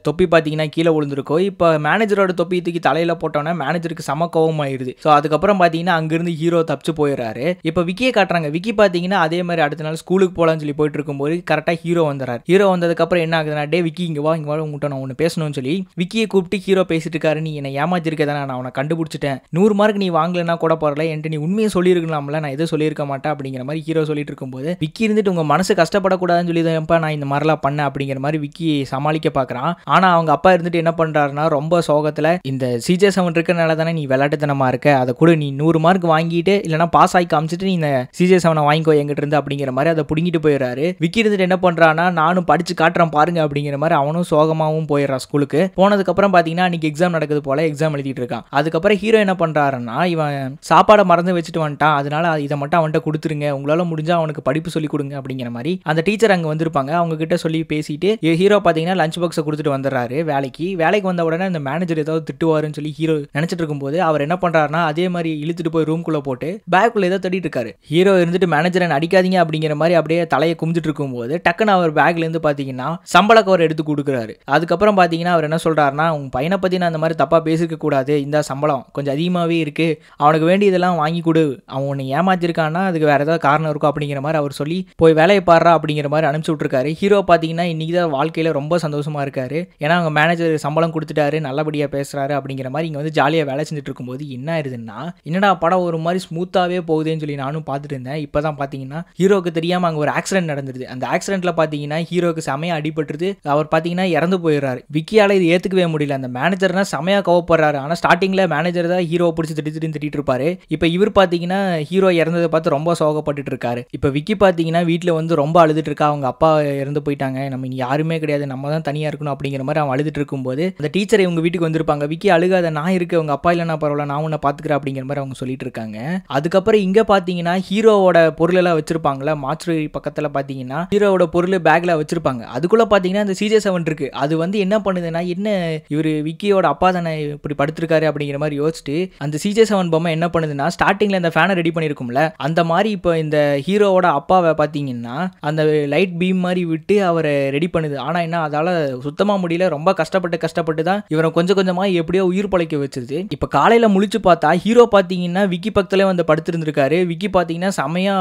தொப்பி பார்த்தீங்கன்னா கீழே விழுந்திருக்கும். இப்போ மேனேஜரோட தொப்பி தூக்கி தலையில போட்டோன்னா மேனேஜருக்கு சம கோவம் ஆயிருது. ஸோ அதுக்கப்புறம் பார்த்தீங்கன்னா அங்கிருந்து ஹீரோ தப்பிச்சு போயிடுறாரு. இப்போ விக்கியை காட்டுறாங்க. விக்கி பார்த்தீங்கன்னா அதே மாதிரி அடுத்த நாள் ஸ்கூலுக்கு போகலான்னு சொல்லி போயிட்டு இருக்கும்போது கரெக்டாக ஹீரோ வந்துறாரு. ஹீரோ வந்ததுக்கப்புறம் என்ன ஆகுதுன்னா, டே விக்கி இங்கே வா உங்கள்கிட்ட நான் ஒன்று பேசணும்னு சொல்லி விக்கியை கூப்பிட்டு ஹீரோ பேசிட்டு இருக்காரு. நீ என்னை ஏமாத்திருக்கதானே, நான் அவனை கண்டுபிடிச்சிட்டேன், 100 மார்க் நீ வாங்கலன்னா கூட பரவாயில்ல, என்கிட்ட நீ உண்மையை சொல்லியிருக்கலாம்ல, நான் எதுவும் சொல்லியிருக்க மாட்டேன் அப்படிங்கிற மாதிரி ஹீரோ சொல்லிட்டு இருக்கும்போது விக்கி இருந்துட்டு உங்க மனசு கஷ்டப்படக்கூடாதுன்னு சொல்லி தான் நான் இந்த மாதிரிலாம் பண்ணேன் அப்படிங்கிற மாதிரி விக்கி சமாளிக்க பார்க்குறான். ஆனால் அவங்க அப்பா இருந்துட்டு என்ன பண்ணுறாருன்னா, ரொம்ப சோகத்தில் இந்த CJ7 இருக்கிறனால தானே நீ விளையாட்டுத்தனமா இருக்க, அதை கூட நீ 100 மார்க் வாங்கிட்டு இல்லைனா பாஸ் ஆகி காமிச்சிட்டு நீ இந்த CJ7 வாங்கிக்கோ எங்கிட்ட இருந்து அப்படிங்கிற மாதிரி அதை பிடிங்கிட்டு போயிடுறாரு. விக்கி இருந்துட்டு என்ன பண்ணுறான்னா, நானும் படிச்சு காட்டுறேன் பாருங்க அப்படிங்கிற மாதிரி அவனும் சோகமாகவும் போயிடுறான். ஸ்கூலுக்கு போனதுக்கப்புறம் பார்த்தீங்கன்னா அன்றைக்கி எக்ஸாம் நடக்குது போல, எக்ஸாம் எழுதிட்டு இருக்கான். அதுக்கப்புறம் ஹீரோ என்ன பண்ணுறாருன்னா, இவன் சாப்பாடை மறந்து வச்சுட்டு வந்துட்டான், அதனால இதை மட்டும் அவன்கிட்ட கொடுத்துருங்க, உங்களால் முடிஞ்சால் அவனுக்கு படிப்பு சொல்லி கொடுங்க அப்படிங்கிற மாதிரி அந்த டீச்சர் அங்கே வந்திருப்பாங்க. அவங்க கிட்ட சொல்லி பேசிட்டு ஹீரோ பார்த்தீங்கன்னா லஞ்ச் பாக்ஸை கொடுத்துட்டு வந்துடுறாரு. வேலைக்கு வந்த உடனே அந்த மேனேஜர் ஏதாவது திட்டுவாருன்னு சொல்லி ஹீரோ நினைச்சிட்டு இருக்கும்போது அவர் என்ன பண்றாருன்னா, அதே மாதிரி இழுத்துட்டு போய் ரூம்குள்ள போட்டு பேக்குள்ள ஏதோ தட்டிட்டு இருக்காரு. ஹீரோ இருந்துட்டு மேனேஜரை அடிக்காதீங்க அப்படிங்கிற மாதிரி அப்படியே தலையை கும்பிட்டு இருக்கும்போது டக்குன்னு அவர் பேக்ல இருந்து பார்த்தீங்கன்னா சம்பள கவர் எடுத்து கொடுக்குறாரு. அதுக்கப்புறம் பார்த்தீங்கன்னா அவர் என்ன சொல்றாருன்னா, உங்க பையனை பத்தி நான் அந்த மாதிரி தப்பா பேசிக்க கூடாது, இந்த சம்பளம் கொஞ்சம் அதிகமாகவே இருக்கு, அவனுக்கு வேண்டி இதெல்லாம் வாங்கி கொடு, அவன் உன்னை ஏமாத்திருக்கான்னா அதுக்கு வேற ஏதாவது காரணம் இருக்கும் அப்படிங்கிற மாதிரி அவர் சொல்லி போய் வேலையை பாடுறா அப்படிங்கிற மாதிரி அனுப்பிச்சு விட்டுருக்காரு. ஹீரோ பார்த்தீங்கன்னா இன்னைக்கு தான் வாழ்க்கையில ரொம்ப சந்தோஷமா இருக்காரு. ஏன்னா அவங்க மேனேஜர் சம்பளம் கொடுத்துட்டாரு, நல்லபடியா பேசுறாரு அப்படிங்கிற மாதிரி இங்க வந்து ஜாலியா வேலை செஞ்சுட்டு இருக்கும்போது என்ன ஆயிருதுன்னா, என்னடா படம் ஒரு மாதிரி ஸ்மூத்தாவே போகுதுன்னு சொல்லி நானும் பார்த்துட்டு இருந்தேன். இப்பதான் பார்த்தீங்கன்னா ஹீரோக்கு தெரியாம அங்க ஒரு ஆக்சிடென்ட் நடந்துருது. அந்த ஆக்சிடென்ட்ல பார்த்தீங்கன்னா ஹீரோக்கு செமையா அடிபட்டுருது. அவர் பார்த்தீங்கன்னா இறந்து போயிடுறாரு. விக்கியால இது ஏத்துக்கவே முடியல. அந்த மேனேஜர்னா செமையா கோவப்படுறாரு. ஆனா ஸ்டார்டிங்ல மேனேஜர் தான் ஹீரோ பிடிச்சி திட்டிட்டு இருப்பாரு. இப்போ இவர் பார்த்தீங்கன்னா ஹீரோ இறந்ததை பார்த்து ரொம்ப சோகப்பட்டுட்டு இருக்காரு. இப்போ விக்கி பார்த்தீங்கன்னா வீட்டில் வந்து ரொம்ப அழுதுட்டு இருக்கா. அவங்க அப்பா இறந்து போயிட்டாங்க, நம்ம இங்கே யாருமே கிடையாது, நம்ம தான் தனியாக இருக்கணும் அப்படிங்கிற மாதிரி அவன் அழுதுட்டு இருக்கும்போது அந்த டீச்சர் இவங்க வீட்டுக்கு வந்திருப்பாங்க. விக்கி அழுகாத, நான் இருக்கு, உங்க அப்பா இல்லைனா பரவாயில்ல, நான் உன்னை பார்த்துக்கிறேன் அப்படிங்கிற மாதிரி அவங்க சொல்லிட்டு இருக்காங்க. அதுக்கப்புறம் இங்கே பார்த்தீங்கன்னா ஹீரோவோட பொருள் எல்லாம் வச்சிருப்பாங்களா, மாச்சுரி பக்கத்தில் பார்த்தீங்கன்னா ஹீரோவோட பொருள் பேக்ல வச்சிருப்பாங்க. அதுக்குள்ள பார்த்தீங்கன்னா இந்த CJ7 இருக்கு. அது வந்து என்ன பண்ணுதுன்னா, என்ன இவர் விக்கியோட அப்பா தானே இப்படி படுத்திருக்காரு அப்படிங்கிற மாதிரி யோசிச்சுட்டு அந்த CJ7 பொம்மை என்ன பண்ணுதுன்னா, ஸ்டார்டிங்ல அந்த ஃபேனை ரெடி பண்ணியிருக்கும்ல, அந்த மாதிரி இப்போ இந்த ஹீரோவோட அப்பாவை பார்த்தீங்கன்னா அந்த லைட் பீம் மாதிரி விட்டு அவரை ரெடி பண்ணுது. ஆனா என்ன, அதால சுத்தமா முடியல, ரொம்ப கஷ்டப்பட்டு தான் இவரை கொஞ்சம் கொஞ்சமா எப்படியோ உயிர் பழைக்க வச்சிருது. இப்ப காலையில முழிச்சு பார்த்தா ஹீரோ பாத்தீங்கன்னா விக்கி பக்கத்துல வந்து படுத்திருந்திருக்காரு. விக்கி பாத்தீங்கன்னா செமையா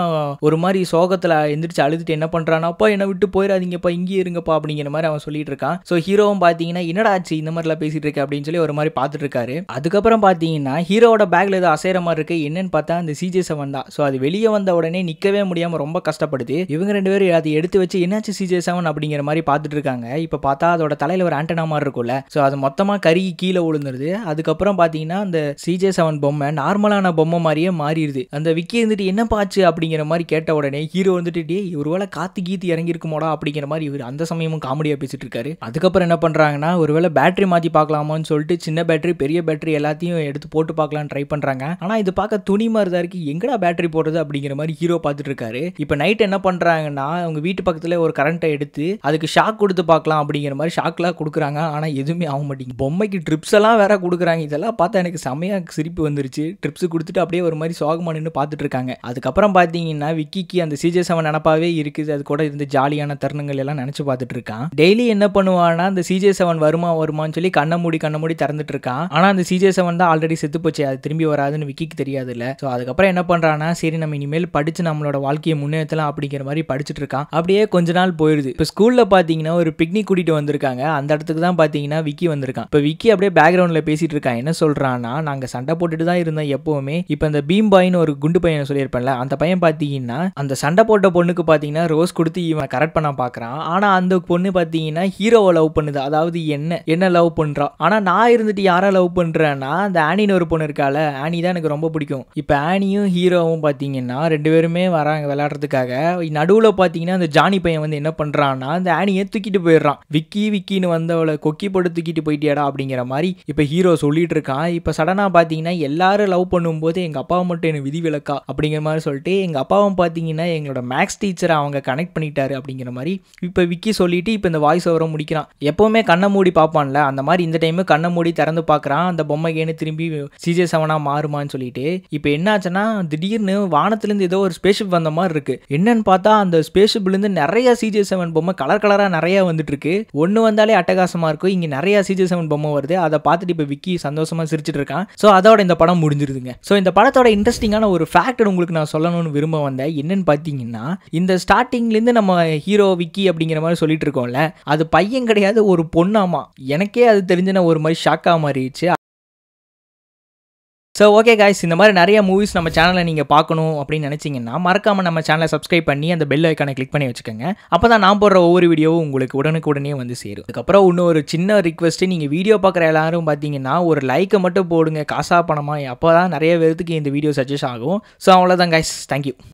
ஒரு மாதிரி சோகத்துல எந்திரிச்சு அழுதுட்டு என்ன பண்றானா, அப்பா என்ன விட்டு போயிடாதீங்கப்பா, இங்கே இருங்கப்பா அப்படிங்கிற மாதிரி அவன் சொல்லிட்டு இருக்கான். ஸோ ஹீரோவும் பாத்தீங்கன்னா என்னடா ஆச்சு இந்த மாதிரிலாம் பேசிட்டு இருக்க அப்படின்னு சொல்லி ஒரு மாதிரி பார்த்துட்டு இருக்காரு. அதுக்கப்புறம் பாத்தீங்கன்னா ஹீரோவோட பேக்ல ஏதோ அசைற மாதிரி இருக்கு. என்னன்னு பார்த்தா அந்த CJ7 தான். ஸோ அது வெளியே வந்த உடனே நிக்கவே முடியாம ரொம்ப கஷ்டப்படுது. இவங்க ரெண்டு பேரும் அதை எடுத்து வச்சு என்னாச்சு CJ7 அப்படிங்கிற மாதிரி பார்த்துட்டு இருக்காங்க. இப்போ பார்த்தா அதோட தலையில ஒரு ஆண்டனா மாதிரி இருக்கும்ல, ஸோ அது மொத்தமா கருகி கீழே விழுந்துருது. அதுக்கப்புறம் பார்த்தீங்கன்னா அந்த CJ7 பொம்மை நார்மலான பொம்மை மாதிரியே மாறிடுது. அந்த விக்கி இருந்துட்டு என்ன பாச்சு அப்படிங்கிற மாதிரி கேட்ட உடனே ஹீரோ வந்துட்டு ஒருவேளை காத்து கீத்து இறங்கி இருக்குமோடா அப்படிங்கிற மாதிரி இவர் அந்த சமயமும் காமெடியா பேசிட்டு இருக்காரு. அதுக்கப்புறம் என்ன பண்றாங்கன்னா, ஒருவேளை பேட்டரி மாத்தி பார்க்கலாமான்னு சொல்லிட்டு சின்ன பேட்டரி பெரிய பேட்டரி எல்லாத்தையும் எடுத்து போட்டு பார்க்கலாம்னு ட்ரை பண்றாங்க. ஆனா இது பார்க்க துணி மாதிரி தான் இருக்கு, எங்கடா பேட்டரி போடுறது அப்படிங்கிற மாதிரி ஹீரோ பார்த்துட்டு இருக்காரு. இப்போ நைட் என்ன பண்றாங்கன்னா, அவங்க வீட்டு பக்கத்துல ஒரு கரண்ட்டை எடுத்து அதுக்கு ஷாக் கொடுத்து பார்க்கலாம் அப்படிங்கிற மாதிரி ஷாக்லாம் கொடுக்குறாங்க. ஆனா எதுவுமே ஆக மாட்டேங்குது. பொம்மைக்கு ட்ரிப்ஸ் எல்லாம் வேற கொடுக்குறாங்க. இதெல்லாம் பார்த்தா எனக்கு செமையா சிரிப்பு வந்துருச்சு. ட்ரிப்ஸ் கொடுத்துட்டு அப்படியே ஒரு மாதிரி சோகமா நின்று பார்த்துட்டு இருக்காங்க. அதுக்கப்புறம் பார்த்தீங்கன்னா விக்கிக்கு அந்த CJ7 நினப்பாவே இருக்குது. அது கூட இருந்து ஜாலியான தருணங்கள் எல்லாம் நினைச்சு பார்த்துட்டு இருக்கான். டெய்லி என்ன பண்ணுவான்னா, அந்த CJ7 வருமான்னு சொல்லி கண்ண மூடி திறந்துட்டு இருக்கான். ஆனா அந்த CJ7 தான் ஆல்ரெடி செத்து போச்சு, அது திரும்பி வராதுன்னு விக்கிக்கு தெரியாது இல்ல. ஸோ அதுக்கப்புறம் என்ன பண்றான்னா, சரி நம்ம இனிமேல் படிச்சு நம்மளோட வாழ்க்கையை முன்னேற்றலாம் அப்படிங்கிற மாதிரி படிச்சுட்டு இருக்கான். அப்படியே கொஞ்ச நாள் போயிடுது. இப்போ ஸ்கூல்ல பாத்தீங்கன்னா ஒரு பிக்னிக் கூட்டிட்டு வந்திருக்காங்க. அந்த இடத்துக்கு தான் பாத்தீங்கன்னா விக்கி வந்திருக்கான். இப்போ விக்கி அப்படியே பேக்ரவுண்ட்ல பேசிட்டு இருக்கான். என்ன சொல்றான்னா, நாங்க சண்டை போட்டுட்டு தான் இருந்தோம் எப்பவுமே. இப்போ இந்த பீம் பாய்னு ஒரு குண்டு பையன் சொல்லியிருப்பேன்ல, அந்த பையன் பாத்தீங்கன்னா அந்த சண்டை போட்ட பொண்ணுக்கு பாத்தீங்கன்னா ரோஸ் கொடுத்து இவன் கரெக்ட் பண்ண பாக்குறான். ஆனா அந்த பொண்ணு பாத்தீங்கன்னா ஹீரோவை லவ் பண்ணுது, அதாவது என்ன லவ் பண்றா. ஆனா நான் இருந்துட்டு யாரை லவ் பண்றேன்னா, அந்த ஆனின்னு ஒரு பொண்ணு இருக்கால, ஆனி தான் எனக்கு ரொம்ப பிடிக்கும். இப்போ ஆனியும் ஹீரோவும் பாத்தீங்கன்னா ரெண்டு பேருமே வராங்க விளையாடுறதுக்காக. நடுவுல பாத்தீங்கன்னா அந்த ஜானி பையன் வந்து என்ன பண்றான்னா, அந்த ஆனியை தூக்கிட்டு போயிடுறான். விக்கின்னு வந்தவளை கொக்கி போட்டு தூக்கிட்டு போயிட்டியாடா அப்படிங்கிற மாதிரி இப்போ ஹீரோ சொல்லிட்டு இருக்கான். இப்போ சடனா பாத்தீங்கன்னா எல்லாரும் லவ் பண்ணும்போது எங்க அப்பாவை மட்டும் எனக்கு விதி விலக்கா அப்படிங்கிற மாதிரி சொல்லிட்டு, எங்க அப்பாவும் பாத்தீங்கன்னா எங்களோட மேக்ஸ் டீச்சரை அவங்க கனெக்ட் பண்ணிட்டாரு அப்படிங்கிற மாதிரி இப்போ விக்கி சொல்லிட்டு இப்போ இந்த வாய்ஸ் ஓவரை முடிக்கிறான். எப்பவுமே கண்ணை மூடி பார்ப்பான்ல, அந்த மாதிரி இந்த டைம் கண்ணை மூடி திறந்து பார்க்குறான். அந்த பொம்மைகேன்னு திரும்பி CJ7 மாறுமான்னு சொல்லிட்டு இப்போ என்னாச்சுன்னா, திடீர்னு வானத்திலேருந்து ஏதோ ஒரு ஸ்பேஸ் ஸ்பேஸ் ஷிப் வந்த மாதிரி இருக்கு. என்னன்னு பார்த்தா அந்த ஸ்பேஸ் ஷிப்ல இருந்து நிறைய CJ7 பொம்மை கலர் கலரா நிறைய வந்துட்டு இருக்கு. ஒன்னு வந்தாலே அட்டகாசமா இருக்கும். இங்க நிறைய CJ7 பொம்மை வருது. அதை பார்த்துட்டு இப்ப விக்கி சந்தோஷமா சிரிச்சிட்டு இருக்கான். ஸோ அதோட இந்த படம் முடிஞ்சிருதுங்க. ஸோ இந்த படத்தோட இன்ட்ரெஸ்டிங்கான ஒரு ஃபேக்டர் உங்களுக்கு நான் சொல்லணும்னு விரும்ப வந்தேன். என்னன்னு பார்த்தீங்கன்னா, இந்த ஸ்டார்டிங்ல இருந்து நம்ம ஹீரோ விக்கி அப்படிங்கிற மாதிரி சொல்லிட்டு இருக்கோம்ல, அது பையன் கிடையாது, ஒரு பொண்ணாமா. எனக்கே அது தெரிஞ்சுன ஒரு மாதிரி ஷாக்கா மாறிடுச்சு. ஸோ ஓகே காய்ஸ், இந்த மாதிரி நிறைய மூவிஸ் நம்ம சேனலில் நீங்கள் பார்க்கணும் அப்படின்னு நினச்சிங்கன்னா மறக்காமல் நம்ம சேனலை சப்ஸ்கிரைப் பண்ணி அந்த பெல் ஐக்கானை கிளிக் பண்ணி வச்சுக்கோங்க. அப்போ தான் நான் போடுற ஒவ்வொரு வீடியோவும் உங்களுக்கு உடனுக்குடனே வந்து சேரும். அதுக்கப்புறம் இன்னும் ஒரு சின்ன ரிக்வெஸ்ட்டு, நீங்கள் வீடியோ பார்க்குற எல்லாரும் பார்த்தீங்கன்னா ஒரு லைக்கை மட்டும் போடுங்க, காசா பணமா. அப்போ தான் நிறைய பேருக்கு இந்த வீடியோ சஜஸ்ட் ஆகும். ஸோ அவ்வளோதான் காய்ஸ், தேங்க்யூ.